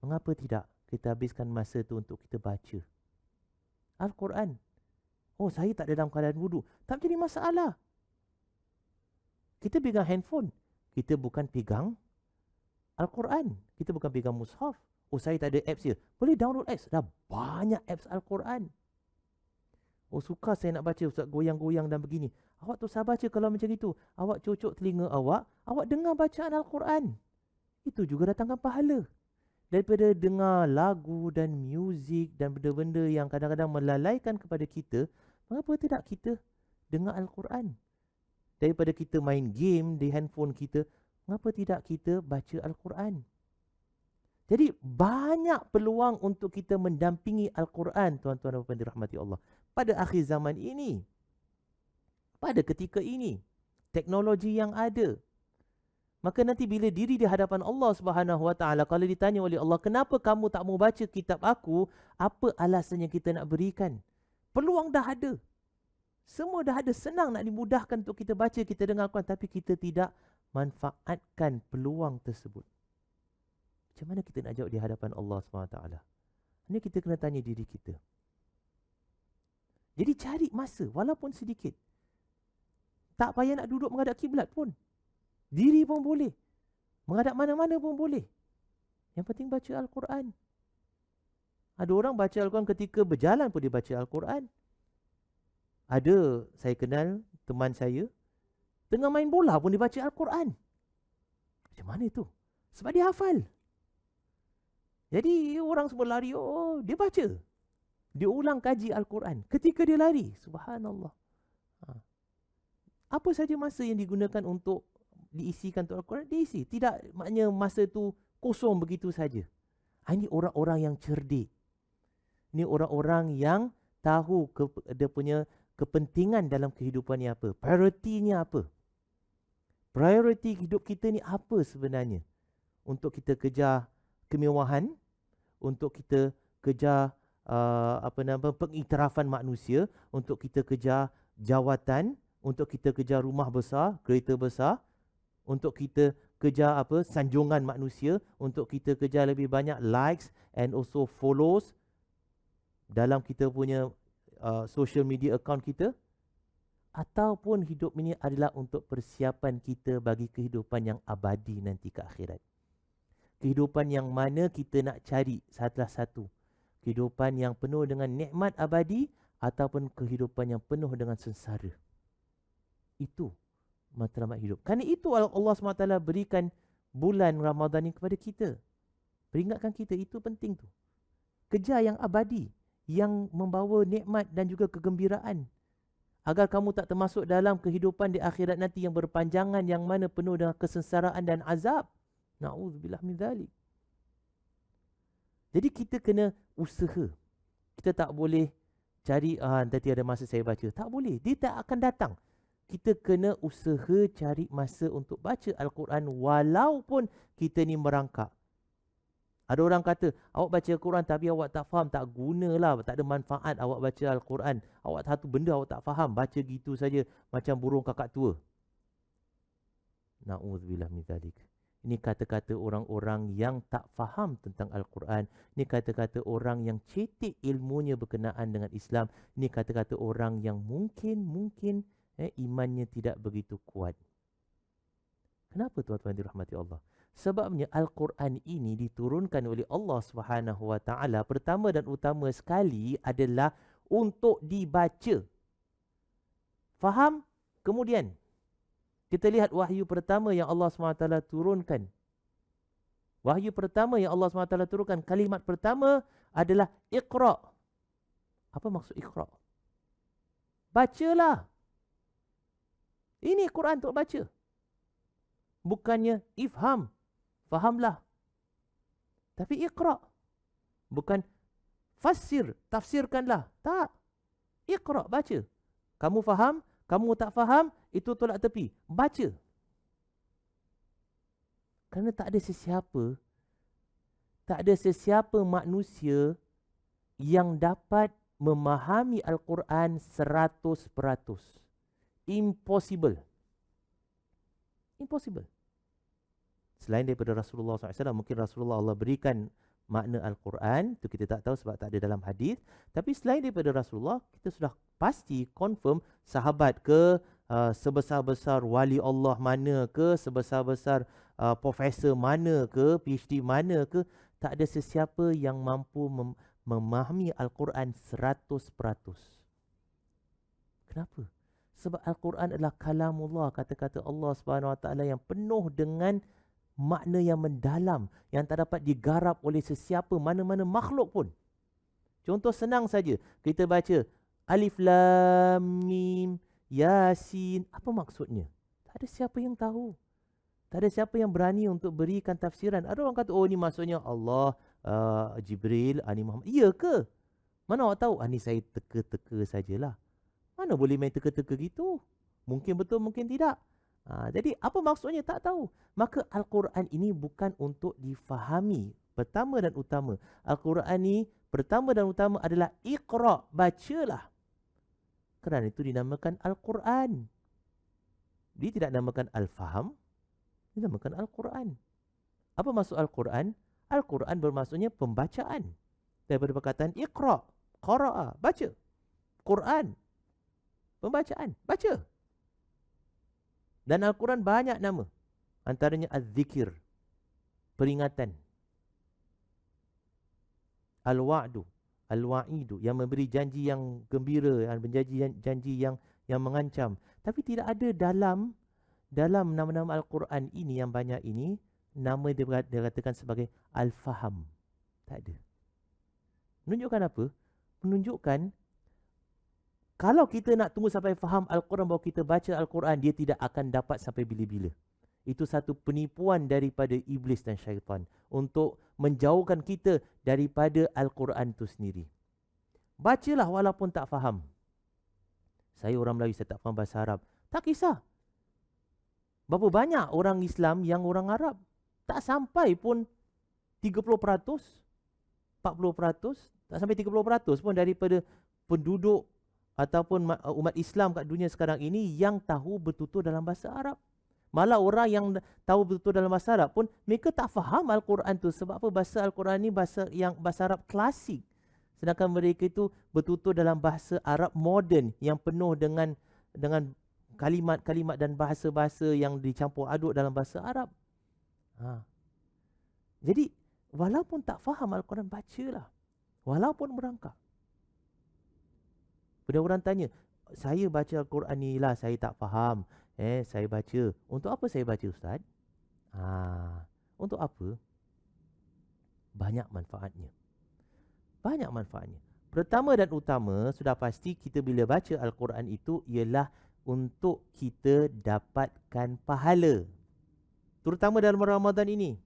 Mengapa tidak kita habiskan masa tu untuk kita baca Al-Quran? Oh, saya tak ada dalam keadaan wudu. Tak jadi masalah. Kita pegang handphone. Kita bukan pegang Al-Quran. Kita bukan pegang mushaf. Oh, saya tak ada apps je. Boleh download apps. Dah banyak apps Al-Quran. Oh, suka saya nak baca, Ustaz, goyang-goyang dan begini. Awak tu sabar baca kalau macam itu. Awak cocok telinga awak dengar bacaan Al-Quran. Itu juga datangkan pahala. Daripada dengar lagu dan muzik dan benda-benda yang kadang-kadang melalaikan kepada kita, mengapa tidak kita dengar Al-Quran? Daripada kita main game di handphone kita, mengapa tidak kita baca Al-Quran? Jadi banyak peluang untuk kita mendampingi Al-Quran, tuan-tuan dan puan dirahmati Allah. Pada akhir zaman ini, pada ketika ini, teknologi yang ada, maka nanti bila diri di hadapan Allah Subhanahu Wa Taala, kalau ditanya oleh Allah, kenapa kamu tak mau baca kitab aku? Apa alasan yang kita nak berikan? Peluang dah ada. Semua dah ada, senang nak dimudahkan untuk kita baca, kita dengar Al-Quran, tapi kita tidak manfaatkan peluang tersebut. Macam mana kita nak jawab di hadapan Allah Subhanahu Wa Taala? Ini kita kena tanya diri kita. Jadi cari masa walaupun sedikit. Tak payah nak duduk menghadap kiblat pun. Diri pun boleh. Menghadap mana-mana pun boleh. Yang penting baca Al-Quran. Ada orang baca Al-Quran ketika berjalan pun dia baca Al-Quran. Ada, saya kenal teman saya, tengah main bola pun dia baca Al-Quran. Macam mana itu? Sebab dia hafal. Jadi orang semua lari, oh dia baca. Dia ulang kaji Al-Quran ketika dia lari. Subhanallah. Apa saja masa yang digunakan untuk diisikan untuk Al-Quran, diisi. Tidak maknanya masa itu kosong begitu saja. Ini orang-orang yang cerdik. Ini orang-orang yang tahu dia punya kepentingan dalam kehidupan ni apa. Prioritinya apa. Prioriti hidup kita ni apa sebenarnya. Untuk kita kejar kemewahan, untuk kita kejar pengiktirafan manusia, untuk kita kejar jawatan, untuk kita kejar rumah besar, kereta besar, untuk kita kejar sanjungan manusia, untuk kita kejar lebih banyak likes and also follows dalam kita punya social media account kita, ataupun hidup ini adalah untuk persiapan kita bagi kehidupan yang abadi nanti ke akhirat. Kehidupan yang mana kita nak cari salah satu. Kehidupan yang penuh dengan nikmat abadi ataupun kehidupan yang penuh dengan sengsara. Itu matlamat hidup. Kerana itu Allah SWT berikan bulan Ramadan ini kepada kita. Peringatkan kita, itu penting tu. Kejar yang abadi, yang membawa nikmat dan juga kegembiraan. Agar kamu tak termasuk dalam kehidupan di akhirat nanti yang berpanjangan, yang mana penuh dengan kesengsaraan dan azab. Na'udzubillah min dzalik. Jadi kita kena usaha. Kita tak boleh cari, nanti ada masa saya baca. Tak boleh. Dia tak akan datang. Kita kena usaha cari masa untuk baca Al-Quran walaupun kita ni merangkak. Ada orang kata, awak baca Al-Quran tapi awak tak faham, tak gunalah, tak ada manfaat awak baca Al-Quran. Awak satu benda awak tak faham, baca gitu saja macam burung kakak tua. Na'udzubillah min dzalik. Ini kata-kata orang-orang yang tak faham tentang Al-Quran. Ini kata-kata orang yang cetek ilmunya berkenaan dengan Islam. Ini kata-kata orang yang mungkin imannya tidak begitu kuat. Kenapa tuan-tuan dirahmati Allah? Sebabnya Al-Quran ini diturunkan oleh Allah SWT pertama dan utama sekali adalah untuk dibaca. Faham? Kemudian kita lihat wahyu pertama yang Allah SWT turunkan. Wahyu pertama yang Allah SWT turunkan, kalimat pertama adalah Iqra. Apa maksud Iqra? Bacalah. Ini Quran untuk baca. Bukannya ifham, fahamlah. Tapi Iqra. Bukan fassir, tafsirkanlah. Tak. Iqra, baca. Kamu faham, kamu tak faham, itu tolak tepi. Baca. Kerana tak ada sesiapa manusia yang dapat memahami Al-Quran 100%. Impossible. Impossible. Selain daripada Rasulullah SAW, mungkin Rasulullah Allah berikan makna Al-Quran, itu kita tak tahu sebab tak ada dalam hadis. Tapi selain daripada Rasulullah, kita sudah pasti confirm sahabat ke, sebesar-besar wali Allah mana ke, sebesar-besar profesor mana ke, PhD mana ke, tak ada sesiapa yang mampu memahami Al-Quran 100%. Kenapa? Sebab Al-Quran adalah kalamullah, kata-kata Allah SWT yang penuh dengan makna yang mendalam, yang tak dapat digarap oleh sesiapa, mana-mana makhluk pun. Contoh senang saja, kita baca Alif Lam Mim Yasin. Apa maksudnya? Tak ada siapa yang tahu. Tak ada siapa yang berani untuk berikan tafsiran. Ada orang kata, oh ni maksudnya Allah, Jibril, Ani Muhammad. Iya ke? Mana awak tahu? Ni saya teka-teka sajalah. Mana boleh main teka-teka gitu? Mungkin betul, mungkin tidak. Jadi apa maksudnya tak tahu. Maka Al-Quran ini bukan untuk difahami. Pertama dan utama, Al-Quran ini pertama dan utama adalah Iqra, bacalah. Kerana itu dinamakan Al-Quran. Dia tidak namakan Al-Faham, dinamakan Al-Quran. Apa maksud Al-Quran? Al-Quran bermaksudnya pembacaan. Daripada perkataan Iqra, qara'a, baca. Quran, pembacaan, baca. Dan Al-Quran banyak nama. Antaranya Az-Zikir, peringatan. Al-Wa'du, Al-Wa'idu, yang memberi janji yang gembira, yang berjanji janji yang mengancam. Tapi tidak ada dalam nama-nama Al-Quran ini yang banyak ini, nama dia katakan sebagai Al-Faham. Tak ada. Menunjukkan apa? Menunjukkan kalau kita nak tunggu sampai faham Al-Quran baru kita baca Al-Quran, dia tidak akan dapat sampai bila-bila. Itu satu penipuan daripada iblis dan syaitan untuk menjauhkan kita daripada Al-Quran itu sendiri. Bacalah walaupun tak faham. Saya orang Melayu, saya tak faham bahasa Arab. Tak kisah. Berapa banyak orang Islam yang orang Arab? Tak sampai pun 30%. 40%, tak sampai 30% pun daripada penduduk ataupun umat Islam kat dunia sekarang ini yang tahu bertutur dalam bahasa Arab. Malah orang yang tahu betul dalam bahasa Arab pun mereka tak faham Al-Quran tu. Sebab apa? Bahasa Al-Quran ni bahasa Arab klasik. Sedangkan mereka itu bertutur dalam bahasa Arab moden yang penuh dengan kalimat-kalimat dan bahasa-bahasa yang dicampur aduk dalam bahasa Arab. Jadi walaupun tak faham Al-Quran, bacalah. Walaupun merangkak. Bila orang tanya, saya baca Al-Quran ni lah, saya tak faham. Saya baca. Untuk apa saya baca, Ustaz? Untuk apa? Banyak manfaatnya. Banyak manfaatnya. Pertama dan utama, sudah pasti kita bila baca Al-Quran itu ialah untuk kita dapatkan pahala. Terutama dalam Ramadan ini.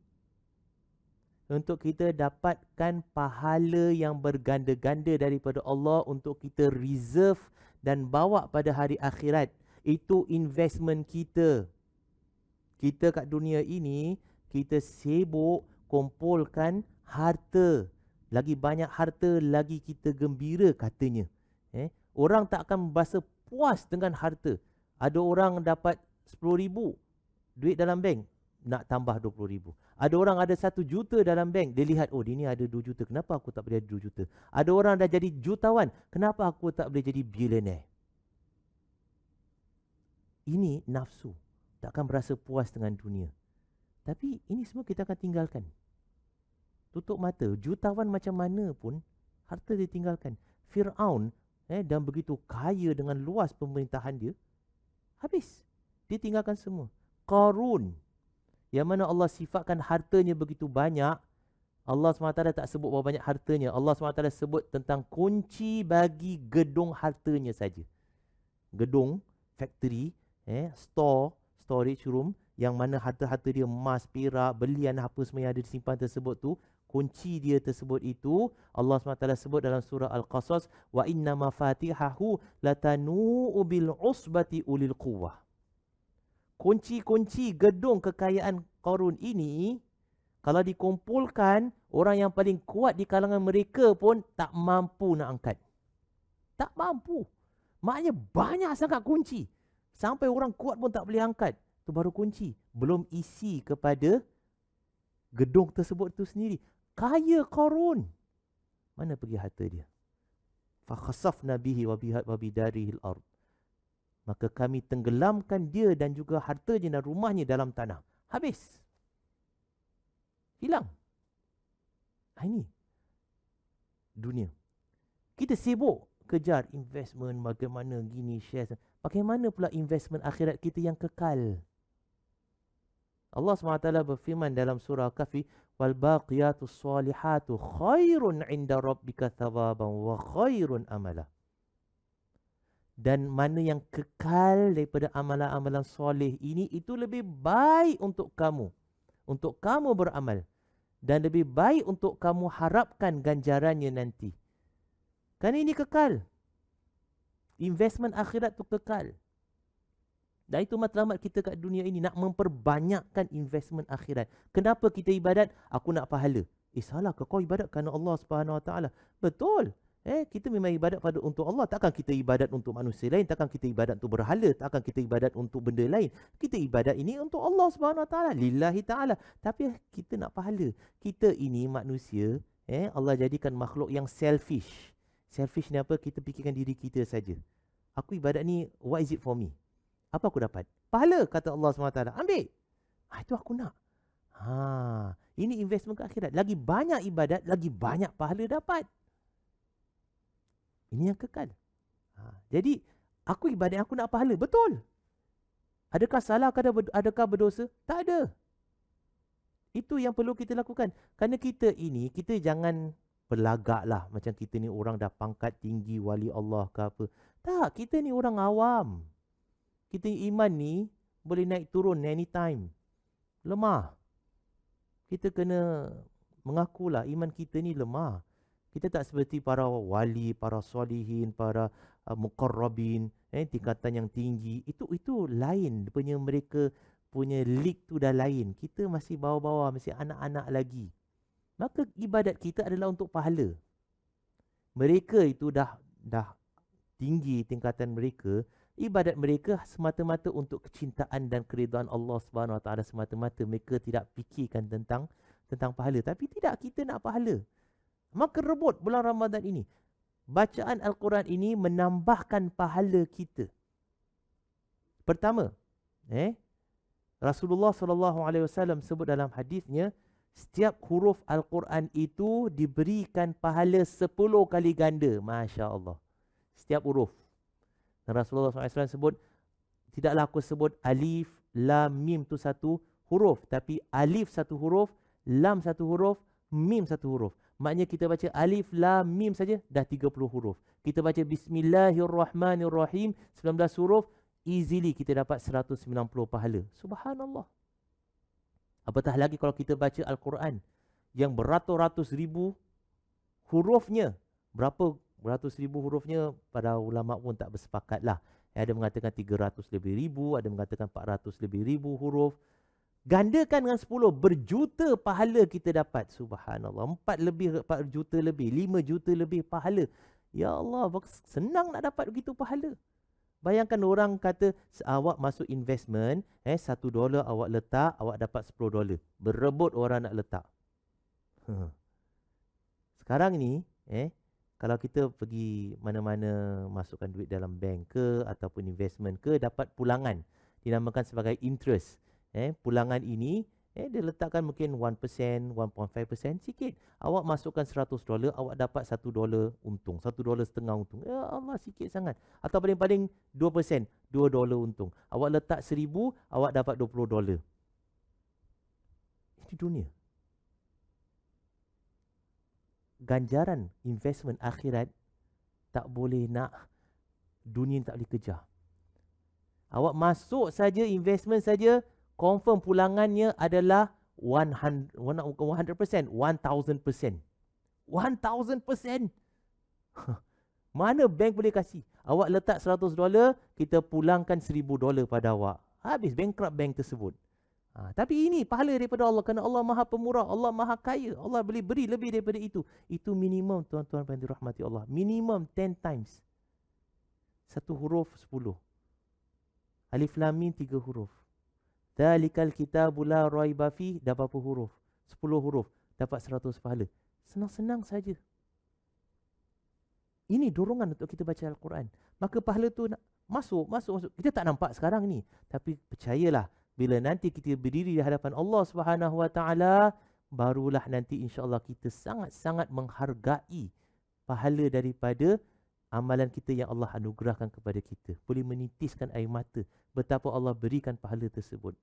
Untuk kita dapatkan pahala yang berganda-ganda daripada Allah untuk kita reserve dan bawa pada hari akhirat. Itu investment kita. Kita kat dunia ini, kita sibuk kumpulkan harta. Lagi banyak harta, lagi kita gembira katanya. Orang tak akan berasa puas dengan harta. Ada orang dapat 10,000 duit dalam bank, nak tambah 20,000. Ada orang ada 1 juta dalam bank, dia lihat, oh dia ni ada 2 juta, kenapa aku tak boleh ada 2 juta? Ada orang dah jadi jutawan, kenapa aku tak boleh jadi billionaire? Ini nafsu. Takkan berasa puas dengan dunia. Tapi ini semua kita akan tinggalkan. Tutup mata. Jutawan macam mana pun, harta dia tinggalkan. Fir'aun dan begitu kaya dengan luas pemerintahan dia, habis. Dia tinggalkan semua. Qarun, yang mana Allah sifatkan hartanya begitu banyak. Allah SWT tak sebut berapa banyak hartanya. Allah SWT sebut tentang kunci bagi gedung hartanya saja. Gedung, factory, storage room, yang mana harta-harta dia emas, perak, belian, apa semua yang ada disimpan tersebut tu, kunci dia tersebut itu Allah SWT sebut dalam surah Al-Qasas, wa inna mafatihahu latanu'u bil usbati ulil quwwah. Kunci-kunci gedung kekayaan Qarun ini, kalau dikumpulkan, orang yang paling kuat di kalangan mereka pun tak mampu nak angkat. Tak mampu. Maknanya banyak sangat kunci. Sampai orang kuat pun tak boleh angkat. Itu baru kunci. Belum isi kepada gedung tersebut itu sendiri. Kaya Qarun. Mana pergi harta dia? Fakhasafna bihi wa bidarihil ard. Maka kami tenggelamkan dia dan juga hartanya dan rumahnya dalam tanah. Habis. Hilang. Ini dunia. Kita sibuk kejar investment, bagaimana gini, share. Bagaimana pula investment akhirat kita yang kekal? Allah SWT berfirman dalam surah Kahfi, wal baqiyatus salihatu khairun 'inda rabbika thawaban wa khairun amala. Dan mana yang kekal daripada amalan-amalan soleh ini, itu lebih baik untuk kamu beramal, dan lebih baik untuk kamu harapkan ganjarannya nanti. Kan ini kekal. Investment akhirat tu kekal. Dan itu matlamat kita kat dunia ini, nak memperbanyakkan investment akhirat. Kenapa kita ibadat? Aku nak pahala. Salah ke kau ibadat kerana Allah SWT? Betul. Kita memang ibadat untuk Allah. Takkan kita ibadat untuk manusia lain. Takkan kita ibadat untuk berhala. Takkan kita ibadat untuk benda lain. Kita ibadat ini untuk Allah SWT. Lillahi ta'ala. Tapi kita nak pahala. Kita ini manusia, Allah jadikan makhluk yang selfish. Selfish ni apa? Kita fikirkan diri kita saja. Aku ibadat ni, what is it for me? Apa aku dapat? Pahala, kata Allah SWT. Ambil. Itu aku nak. Ini investment ke akhirat. Lagi banyak ibadat, lagi banyak pahala dapat. Ini yang kekal. Jadi, aku ibadat, aku nak pahala. Betul. Adakah salah? Adakah berdosa? Tak ada. Itu yang perlu kita lakukan. Kerana kita ini, kita jangan berlagak lah. Macam kita ni orang dah pangkat tinggi, wali Allah ke apa. Tak, kita ni orang awam. Kita iman ni boleh naik turun anytime. Lemah. Kita kena mengakulah iman kita ni lemah. Kita tak seperti para wali, para solihin, para muqarrabin, tingkatan yang tinggi. Itu lain. Mereka punya league tu dah lain. Kita masih bawah-bawah, masih anak-anak lagi. Maka ibadat kita adalah untuk pahala. Mereka itu dah tinggi tingkatan mereka, ibadat mereka semata-mata untuk kecintaan dan keridhaan Allah Subhanahu Wa Taala semata-mata. Mereka tidak fikirkan tentang pahala. Tapi tidak, kita nak pahala. Maka rebut bulan Ramadan ini. Bacaan Al-Quran ini menambahkan pahala kita. Pertama, Rasulullah SAW sebut dalam hadisnya, setiap huruf Al-Quran itu diberikan pahala 10 kali ganda. Masya Allah. Setiap huruf. Dan Rasulullah SAW sebut, tidaklah aku sebut alif, lam, mim tu satu huruf. Tapi alif satu huruf, lam satu huruf, mim satu huruf. Maknanya kita baca alif, lam, mim saja dah 30 huruf. Kita baca Bismillahirrahmanirrahim 19 huruf, easily kita dapat 190 pahala. Subhanallah. Apatah lagi kalau kita baca Al-Quran yang beratus-ratus ribu hurufnya. Berapa beratus ribu hurufnya? Para ulama pun tak bersepakat lah. Ada mengatakan 300 lebih ribu, ada mengatakan 400 lebih ribu huruf. Gandakan dengan 10, berjuta pahala kita dapat. Subhanallah. 4 juta lebih, 5 juta lebih pahala. Ya Allah, senang nak dapat begitu pahala. Bayangkan orang kata, awak masuk investment, $1 awak letak, awak dapat $10. Berebut orang nak letak. Sekarang ni, kalau kita pergi mana-mana masukkan duit dalam bank ke, ataupun investment ke, dapat pulangan. Dinamakan sebagai interest. Pulangan ini, dia letakkan mungkin 1%, 1.5% sikit. Awak masukkan $100, awak dapat $1 untung, $1.50 untung. Ya Allah, sikit sangat. Atau paling-paling 2%, $2 untung. Awak letak 1,000, awak dapat $20. Ini dunia. Ganjaran investment akhirat tak boleh nak, dunia tak boleh kejar. Awak masuk saja investment saja, confirm pulangannya adalah 100%, 1000%. 1000%. Mana bank boleh kasih? Awak letak $100, kita pulangkan $1,000 pada awak. Habis bankrupt bank tersebut. Tapi ini pahala daripada Allah, kerana Allah Maha Pemurah, Allah Maha Kaya. Allah boleh beri lebih daripada itu. Itu minimum, tuan-tuan yang dirahmati Allah. Minimum 10 times. Satu huruf 10. Alif Lam Mim 3 huruf. Dalikal kitabu la raiba fi, dah berapa huruf? 10 huruf, dapat 100 pahala. Senang-senang saja. Ini dorongan untuk kita baca Al-Quran. Maka pahala tu nak masuk. Kita tak nampak sekarang ni. Tapi percayalah, bila nanti kita berdiri di hadapan Allah Subhanahu Wa Taala, barulah nanti insya-Allah kita sangat-sangat menghargai pahala daripada amalan kita yang Allah anugerahkan kepada kita. Boleh menitiskan air mata betapa Allah berikan pahala tersebut.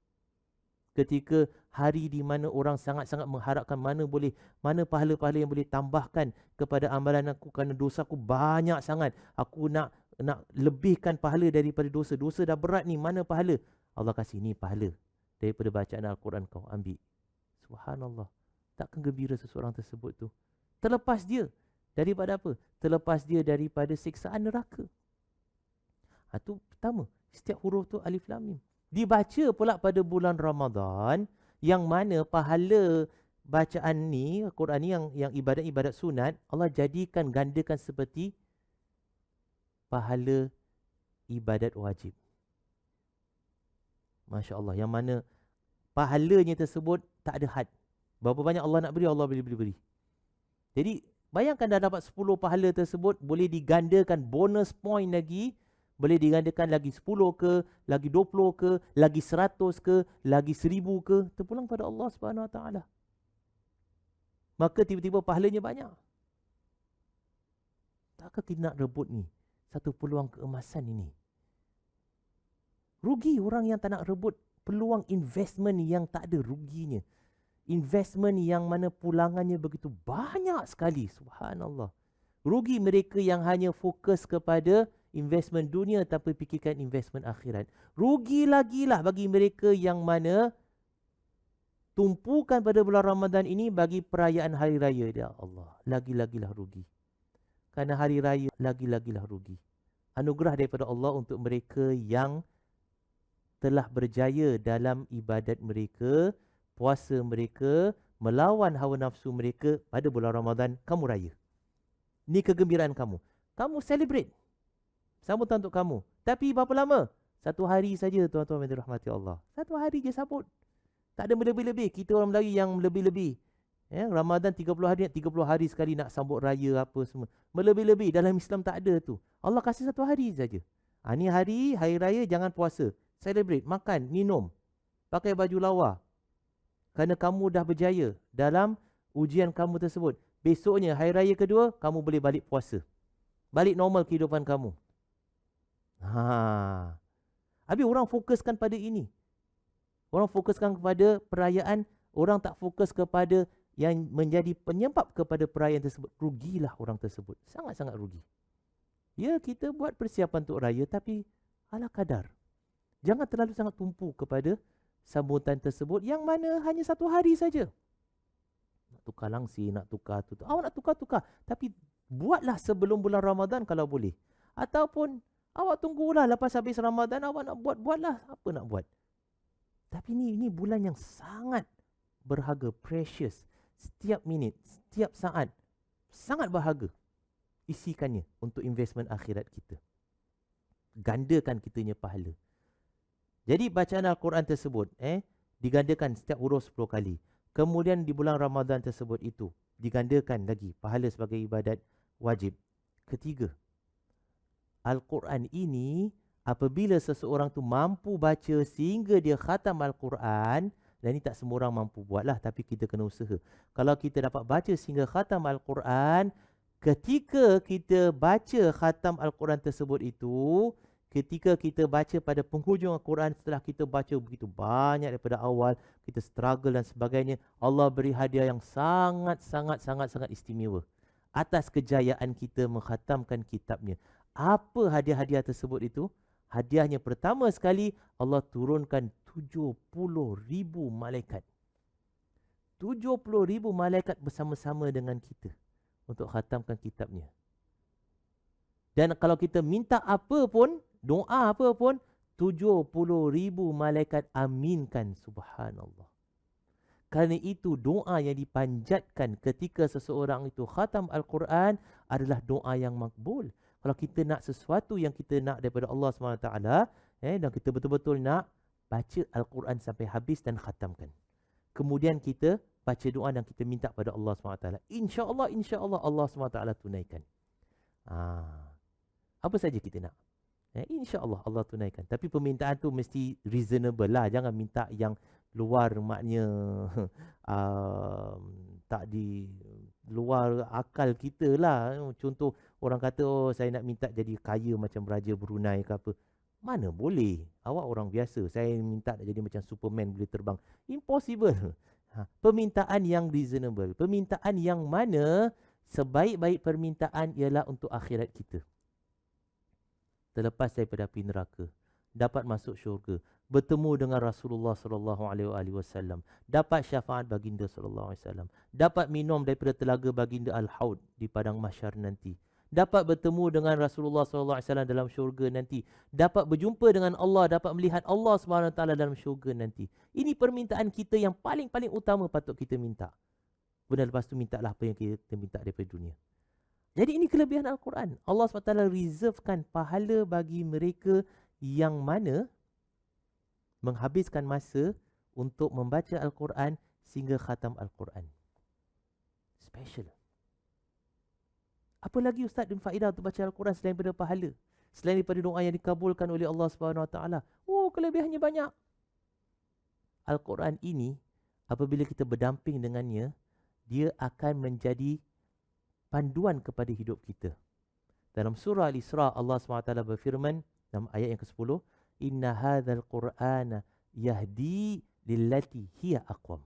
Ketika hari di mana orang sangat-sangat mengharapkan mana pahala-pahala yang boleh tambahkan kepada amalan aku, kerana dosa aku banyak sangat. Aku nak lebihkan pahala daripada dosa. Dosa dah berat ni, mana pahala? Allah kasih ni pahala daripada bacaan Al-Quran, kau ambil. Subhanallah. Takkan gembira seseorang tersebut tu? Terlepas dia daripada apa? Terlepas dia daripada siksaan neraka. Itu pertama. Setiap huruf tu alif lam mim. Dibaca pula pada bulan Ramadan, yang mana pahala bacaan ni, Al-Quran ni yang ibadat-ibadat sunat, Allah jadikan, gandakan seperti pahala ibadat wajib. Masya Allah. Yang mana pahalanya tersebut tak ada had. Berapa banyak Allah nak beri, Allah boleh beri. Jadi bayangkan dah dapat 10 pahala tersebut, boleh digandakan bonus point lagi, boleh digandakan lagi 10 ke, lagi 20 ke, lagi 100 ke, lagi 1000 ke, terpulang pada Allah Subhanahu Wa Taala. Maka tiba-tiba pahalanya banyak. Takkah kita nak rebut ni satu peluang keemasan ini? Rugi orang yang tak nak rebut peluang investment yang tak ada ruginya. Investment yang mana pulangannya begitu banyak sekali. Subhanallah. Rugi mereka yang hanya fokus kepada investment dunia tanpa fikirkan investment akhirat. Rugi lagi lah bagi mereka yang mana tumpukan pada bulan Ramadan ini bagi perayaan hari raya. Ya Allah, lagi-lagilah rugi. Kerana hari raya lagi-lagilah rugi. Anugerah daripada Allah untuk mereka yang telah berjaya dalam ibadat mereka, puasa mereka, melawan hawa nafsu mereka pada bulan Ramadan, kamu raya. Ni kegembiraan kamu. Kamu celebrate. Sambutan untuk kamu. Tapi berapa lama? 1 hari saja, tuan-tuan yang dirahmati Allah. 1 hari je sambut. Tak ada melebih-lebih. Kita orang Melayu yang lebih-lebih. Ramadan 30 hari, 30 hari sekali nak sambut raya apa semua. Melebih-lebih. Dalam Islam tak ada tu. Allah kasih 1 hari saja. Ni hari raya jangan puasa. Celebrate, makan, minum. Pakai baju lawa. Kerana kamu dah berjaya dalam ujian kamu tersebut. Besoknya, hari raya kedua, kamu boleh balik puasa. Balik normal kehidupan kamu. Habis orang fokuskan pada ini. Orang fokuskan kepada perayaan. Orang tak fokus kepada yang menjadi penyebab kepada perayaan tersebut. Rugilah orang tersebut. Sangat-sangat rugi. Ya, kita buat persiapan untuk raya tapi ala kadar. Jangan terlalu sangat tumpu kepada sambutan tersebut yang mana hanya 1 hari saja. Nak tukar langsir, nak tukar tu. Awak nak tukar-tukar. Tapi buatlah sebelum bulan Ramadan kalau boleh. Ataupun awak tunggulah lepas habis Ramadan awak nak buatlah apa nak buat. Tapi ini bulan yang sangat berharga, precious. Setiap minit, setiap saat sangat berharga. Isikannya untuk investment akhirat kita. Gandakan kitanya pahala. Jadi bacaan Al-Quran tersebut digandakan setiap huruf 10 kali. Kemudian di bulan Ramadan tersebut itu digandakan lagi pahala sebagai ibadat wajib. Ketiga, Al-Quran ini apabila seseorang tu mampu baca sehingga dia khatam Al-Quran, dan ini tak semua orang mampu buatlah, tapi kita kena usaha. Kalau kita dapat baca sehingga khatam Al-Quran, ketika kita baca khatam Al-Quran tersebut itu, ketika kita baca pada penghujung Al-Quran, setelah kita baca begitu banyak daripada awal, kita struggle dan sebagainya, Allah beri hadiah yang sangat istimewa atas kejayaan kita mengkhatamkan kitabnya. Apa hadiah-hadiah tersebut itu? Hadiahnya pertama sekali, Allah turunkan 70,000 malaikat. 70,000 malaikat bersama-sama dengan kita untuk khatamkan kitabnya. Dan kalau kita minta apa pun, doa apa pun, 70,000 malaikat aminkan. Subhanallah. Kerana itu doa yang dipanjatkan ketika seseorang itu khatam Al-Quran adalah doa yang makbul. Kalau kita nak sesuatu yang kita nak daripada Allah SWT, dan kita betul-betul nak, baca Al-Quran sampai habis dan khatamkan. Kemudian kita baca doa dan kita minta pada Allah SWT. InsyaAllah Allah SWT tunaikan. Apa saja kita nak. InsyaAllah Allah tunaikan. Tapi permintaan tu mesti reasonable lah. Jangan minta yang luar maknanya tak di luar akal kita lah. Contoh orang kata, saya nak minta jadi kaya macam Raja Brunei ke apa. Mana boleh. Awak orang biasa. Saya minta nak jadi macam Superman boleh terbang. Impossible. Permintaan yang reasonable. Permintaan yang mana sebaik-baik permintaan ialah untuk akhirat kita. Terlepas daripada api neraka. Dapat masuk syurga. Bertemu dengan Rasulullah SAW. Dapat syafaat baginda SAW. Dapat minum daripada telaga baginda Al-Haud di padang mahsyar nanti. Dapat bertemu dengan Rasulullah SAW dalam syurga nanti. Dapat berjumpa dengan Allah. Dapat melihat Allah SWT dalam syurga nanti. Ini permintaan kita yang paling-paling utama patut kita minta. Kemudian lepas tu mintalah apa yang kita minta daripada dunia. Jadi ini kelebihan Al-Quran. Allah SWT reservekan pahala bagi mereka yang mana menghabiskan masa untuk membaca Al-Quran sehingga khatam Al-Quran. Special. Apa lagi Ustaz dan faedah untuk baca Al-Quran selain daripada pahala? Selain daripada doa yang dikabulkan oleh Allah SWT. Kelebihannya banyak. Al-Quran ini, apabila kita berdamping dengannya, dia akan menjadi panduan kepada hidup kita. Dalam surah Al-Isra, Allah SWT berfirman, dalam ayat yang ke-10, Inna hadzal Qur'ana yahdi lillati hiya aqwam.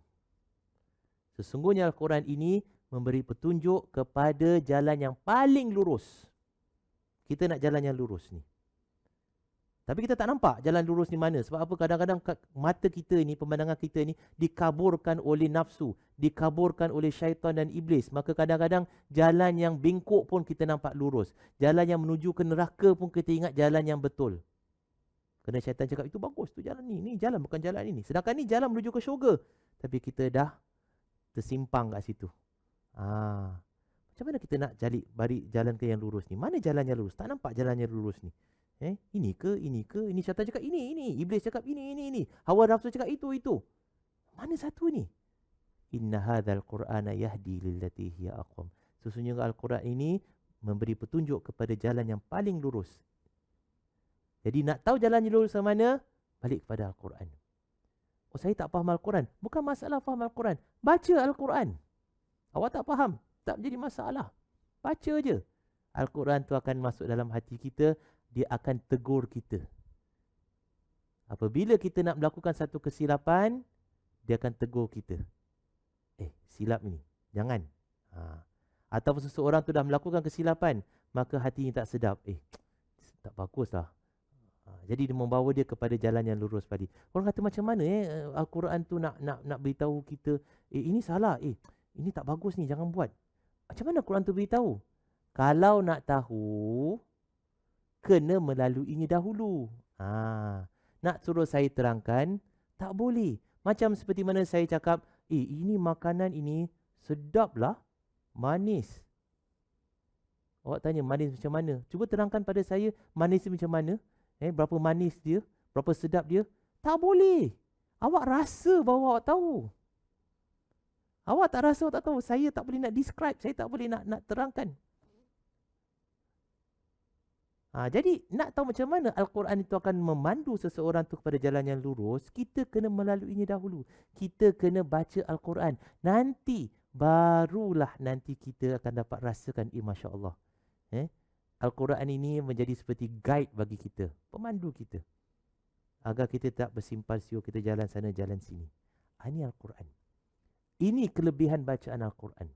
Sesungguhnya Al-Quran ini memberi petunjuk kepada jalan yang paling lurus. Kita nak jalan yang lurus ni. Tapi kita tak nampak jalan lurus ni mana. Sebab apa? Kadang-kadang mata kita ni, pemandangan kita ni dikaburkan oleh nafsu, dikaburkan oleh syaitan dan iblis. Maka kadang-kadang jalan yang bengkok pun kita nampak lurus. Jalan yang menuju ke neraka pun kita ingat jalan yang betul. Kerana syaitan cakap itu bagus tu jalan ni. Ni jalan bukan jalan ini. Sedangkan ni jalan menuju ke syurga. Tapi kita dah tersimpang kat situ. Macam mana kita nak balik jalan ke yang lurus ni? Mana jalannya lurus? Tak nampak jalannya lurus ni. Ini ke? Ini syaitan cakap ini. Iblis cakap ini. Hawa nafsu cakap itu. Mana satu ni? Inna hadzal Qur'ana yahdi lillati hiya aqwam. Sesungguhnya Al-Quran ini memberi petunjuk kepada jalan yang paling lurus. Jadi nak tahu jalan yang lurus mana? Balik kepada Al-Quran. Saya tak faham Al-Quran. Bukan masalah faham Al-Quran. Baca Al-Quran. Awak tak faham, tak menjadi masalah. Baca je. Al-Quran tu akan masuk dalam hati kita. Dia akan tegur kita. Apabila kita nak melakukan satu kesilapan, dia akan tegur kita. Silap ni. Jangan. Ataupun seseorang tu dah melakukan kesilapan, maka hatinya tak sedap. Tak bagus lah. Jadi dia membawa dia kepada jalan yang lurus tadi. Orang kata macam mana Al-Quran tu nak beritahu kita, ini salah, ini tak bagus ni, jangan buat. Macam mana Al-Quran tu beritahu? Kalau nak tahu, kena melaluinya dahulu. Nak suruh saya terangkan, tak boleh. Macam seperti mana saya cakap, ini makanan ini sedap lah, manis. Awak tanya manis macam mana? Cuba terangkan pada saya manis macam mana. Berapa manis dia, berapa sedap dia. Tak boleh. Awak rasa bahawa awak tahu. Awak tak rasa, awak tak tahu. Saya tak boleh nak describe, saya tak boleh nak terangkan. Jadi nak tahu macam mana Al-Quran itu akan memandu seseorang tu kepada jalan yang lurus, kita kena melaluinya dahulu. Kita kena baca Al-Quran. Barulah nanti kita akan dapat rasakan, Masya Allah. Al-Quran ini menjadi seperti guide bagi kita, pemandu kita, agar kita tak bersimpang siur, kita jalan sana, jalan sini. Ini Al-Quran. Ini kelebihan bacaan Al-Quran.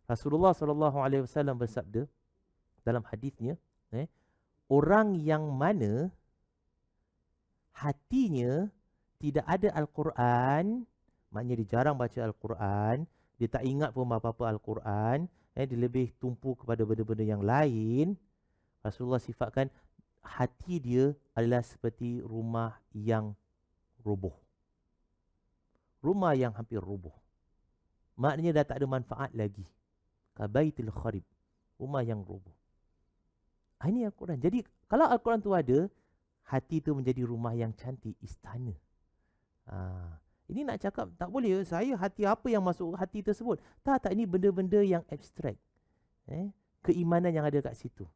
Rasulullah SAW bersabda dalam hadisnya, orang yang mana hatinya tidak ada Al-Quran, maknanya dia jarang baca Al-Quran, dia tak ingat pun apa-apa Al-Quran, dia lebih tumpu kepada benda-benda yang lain. Rasulullah sifatkan hati dia adalah seperti rumah yang roboh. Rumah yang hampir roboh. Maknanya dah tak ada manfaat lagi. Kabaitil kharib. Rumah yang roboh. Ini Al-Quran. Jadi kalau Al-Quran tu ada, hati tu menjadi rumah yang cantik, istana. Ini nak cakap tak boleh, saya hati apa yang masuk hati tersebut. Tak, ini benda-benda yang abstrak. Keimanan yang ada kat situ.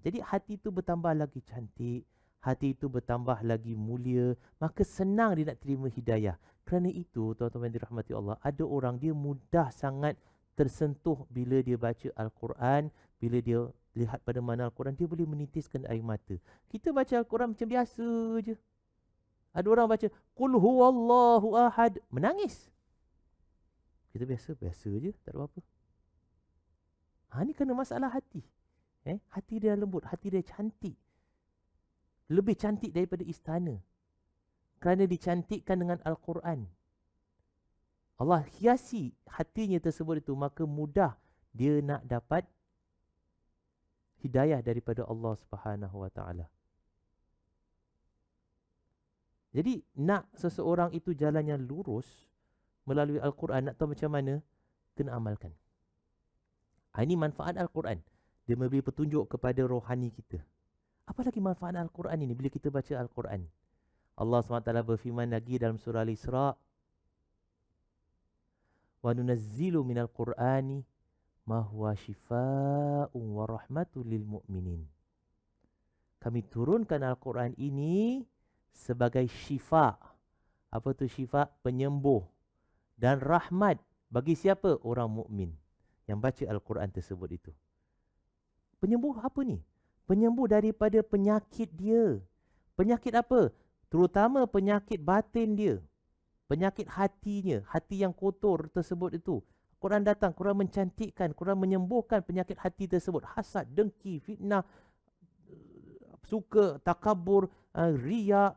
Jadi hati itu bertambah lagi cantik, hati itu bertambah lagi mulia, maka senang dia nak terima hidayah. Kerana itu, tuan-tuan yang dirahmati Allah, ada orang dia mudah sangat tersentuh bila dia baca Al-Quran, bila dia lihat pada mana Al-Quran, dia boleh menitiskan air mata. Kita baca Al-Quran macam biasa je. Ada orang baca, Qul huwallahu ahad, menangis. Kita biasa je, tak ada apa-apa. Ini kena masalah hati. Hati dia lembut, hati dia cantik. Lebih cantik daripada istana. Kerana dicantikkan dengan Al-Quran. Allah hiasi hatinya tersebut itu, maka mudah dia nak dapat hidayah daripada Allah Subhanahu Wa Taala. Jadi nak seseorang itu jalan yang lurus melalui Al-Quran, nak tahu macam mana, kena amalkan. Ini manfaat Al-Quran. Dia memberi petunjuk kepada rohani kita. Apa lagi manfaat Al-Quran ini bila kita baca Al-Quran? Allah SWT berfirman lagi dalam surah Al-Isra, wa nunazzilu minal Qur'ani ma huwa shifaa'un wa rahmatul lil mu'minin. Kami turunkan Al-Quran ini sebagai syifa. Apa tu syifa? Penyembuh dan rahmat bagi siapa? Orang mukmin yang baca Al-Quran tersebut itu. Penyembuh apa ni? Penyembuh daripada penyakit dia. Penyakit apa? Terutama penyakit batin dia. Penyakit hatinya. Hati yang kotor tersebut itu. Quran datang, Quran mencantikkan, Quran menyembuhkan penyakit hati tersebut. Hasad, dengki, fitnah, suka, takabur, riya,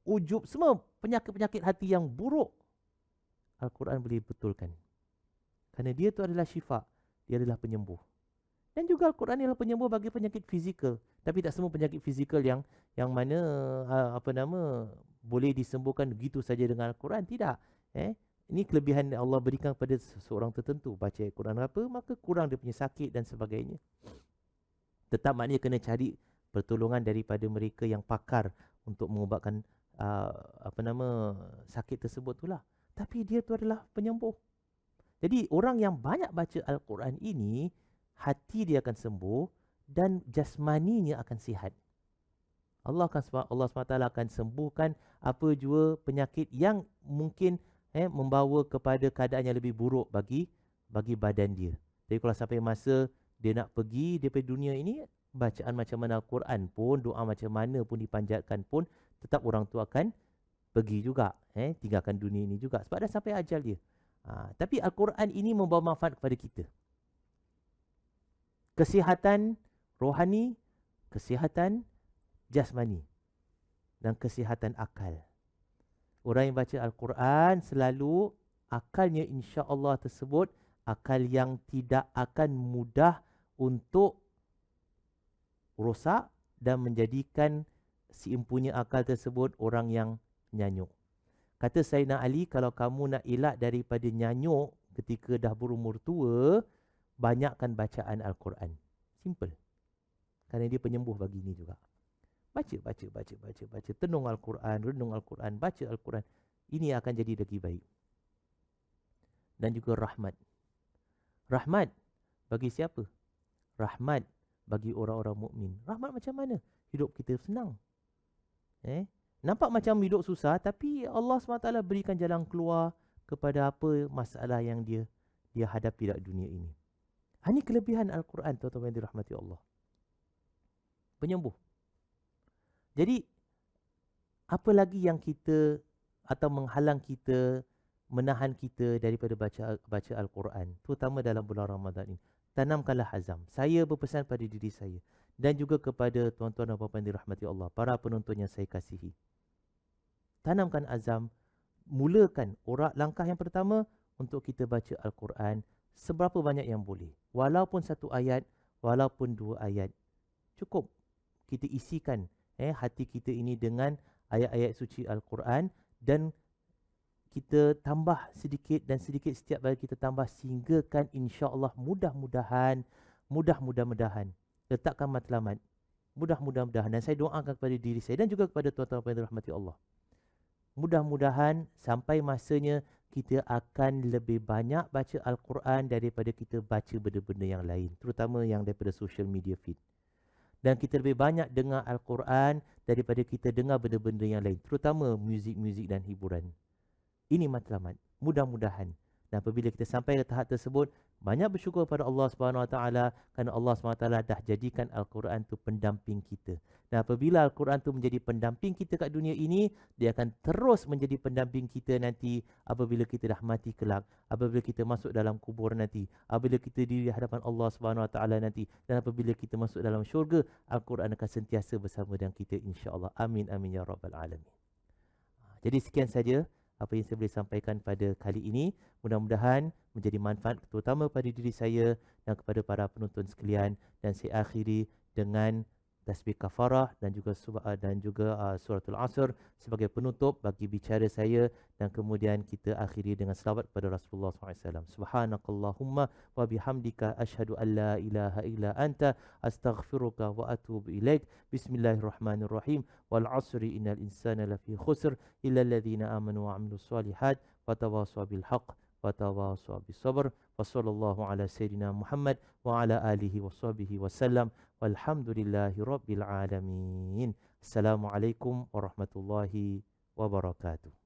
ujub. Semua penyakit-penyakit hati yang buruk. Al-Quran boleh betulkan. Kerana dia itu adalah syifa. Dia adalah penyembuh. Dan juga Al-Quran adalah penyembuh bagi penyakit fizikal. Tapi tak semua penyakit fizikal yang mana boleh disembuhkan begitu saja dengan Al-Quran. Tidak. Ini kelebihan yang Allah berikan kepada seseorang tertentu. Baca ayat Quran apa, maka kurang dia punya sakit dan sebagainya. Tetap maknanya kena cari pertolongan daripada mereka yang pakar untuk mengubatkan sakit tersebut tu lah. Tapi dia tu adalah penyembuh. Jadi orang yang banyak baca Al-Quran ini, hati dia akan sembuh dan jasmaninya akan sihat. Allah SWT akan sembuhkan apa jua penyakit yang mungkin membawa kepada keadaan yang lebih buruk bagi badan dia. Jadi kalau sampai masa dia nak pergi daripada dunia ini, bacaan macam mana Al-Quran pun, doa macam mana pun dipanjatkan pun, tetap orang tu akan pergi juga, tinggalkan dunia ini juga sebab dah sampai ajal dia. Tapi Al-Quran ini membawa manfaat kepada kita. Kesihatan rohani, kesihatan jasmani dan kesihatan akal. Orang yang baca Al-Quran selalu akalnya insya-Allah tersebut akal yang tidak akan mudah untuk rosak dan menjadikan si empunya akal tersebut orang yang nyanyuk. Kata Sayyidina Ali, kalau kamu nak elak daripada nyanyuk ketika dah berumur tua, banyakkan bacaan Al-Quran. Simple. Kerana dia penyembuh bagi ini juga. Baca. Tenung Al-Quran, renung Al-Quran, baca Al-Quran. Ini akan jadi lagi baik. Dan juga rahmat. Rahmat bagi siapa? Rahmat bagi orang-orang mukmin. Rahmat macam mana? Hidup kita senang. Nampak macam hidup susah, tapi Allah SWT berikan jalan keluar kepada apa masalah yang dia hadapi dalam dunia ini. Ini kelebihan Al-Quran, tuan-tuan yang dirahmati Allah. Penyembuh. Jadi, apa lagi yang kita atau menghalang kita, menahan kita daripada baca Al-Quran, terutama dalam bulan Ramadan ini? Tanamkanlah azam. Saya berpesan pada diri saya dan juga kepada tuan-tuan dan puan-puan yang dirahmati Allah, para penonton yang saya kasihi. Tanamkan azam, mulakan langkah yang pertama untuk kita baca Al-Quran seberapa banyak yang boleh. Walaupun 1 ayat, walaupun 2 ayat. Cukup kita isikan hati kita ini dengan ayat-ayat suci Al-Quran dan kita tambah sedikit dan sedikit setiap hari kita tambah sehinggakan insya-Allah mudah-mudahan letakkan matlamat. Mudah-mudahan dan saya doakan kepada diri saya dan juga kepada tuan-tuan yang dirahmati Allah. Mudah-mudahan sampai masanya kita akan lebih banyak baca Al-Quran daripada kita baca benda-benda yang lain, terutama yang daripada social media feed. Dan kita lebih banyak dengar Al-Quran daripada kita dengar benda-benda yang lain, terutama muzik-muzik dan hiburan. Ini matlamat. Mudah-mudahan. Dan apabila kita sampai ke tahap tersebut, banyak bersyukur pada Allah SWT kerana Allah SWT dah jadikan Al-Quran tu pendamping kita. Dan apabila Al-Quran tu menjadi pendamping kita kat dunia ini, dia akan terus menjadi pendamping kita nanti apabila kita dah mati kelak, apabila kita masuk dalam kubur nanti, apabila kita di hadapan Allah SWT nanti, dan apabila kita masuk dalam syurga, Al-Quran akan sentiasa bersama dengan kita insya-Allah. Amin amin ya rabbal alamin. Jadi sekian saja apa yang saya boleh sampaikan pada kali ini. Mudah-mudahan menjadi manfaat terutama pada diri saya dan kepada para penonton sekalian. Dan saya akhiri dengan tasbih kafarah dan juga suratul Asr sebagai penutup bagi bicara saya, dan kemudian kita akhiri dengan selawat kepada Rasulullah SAW. Subhanakallahumma wa bihamdika asyhadu an la ilaha illa anta astaghfiruka wa atubu ilaik. Bismillahirrahmanirrahim. Wal asri innal insana lafi khusr illa alladhina amanu wa amilus solihat wa tawasaw bil haqq wa tawasaw bis sabr. Wa sallallahu ala sayyidina Muhammad wa ala alihi wa sahbihi wasallam. Walhamdulillahi rabbil alamin. Assalamualaikum warahmatullahi wabarakatuh.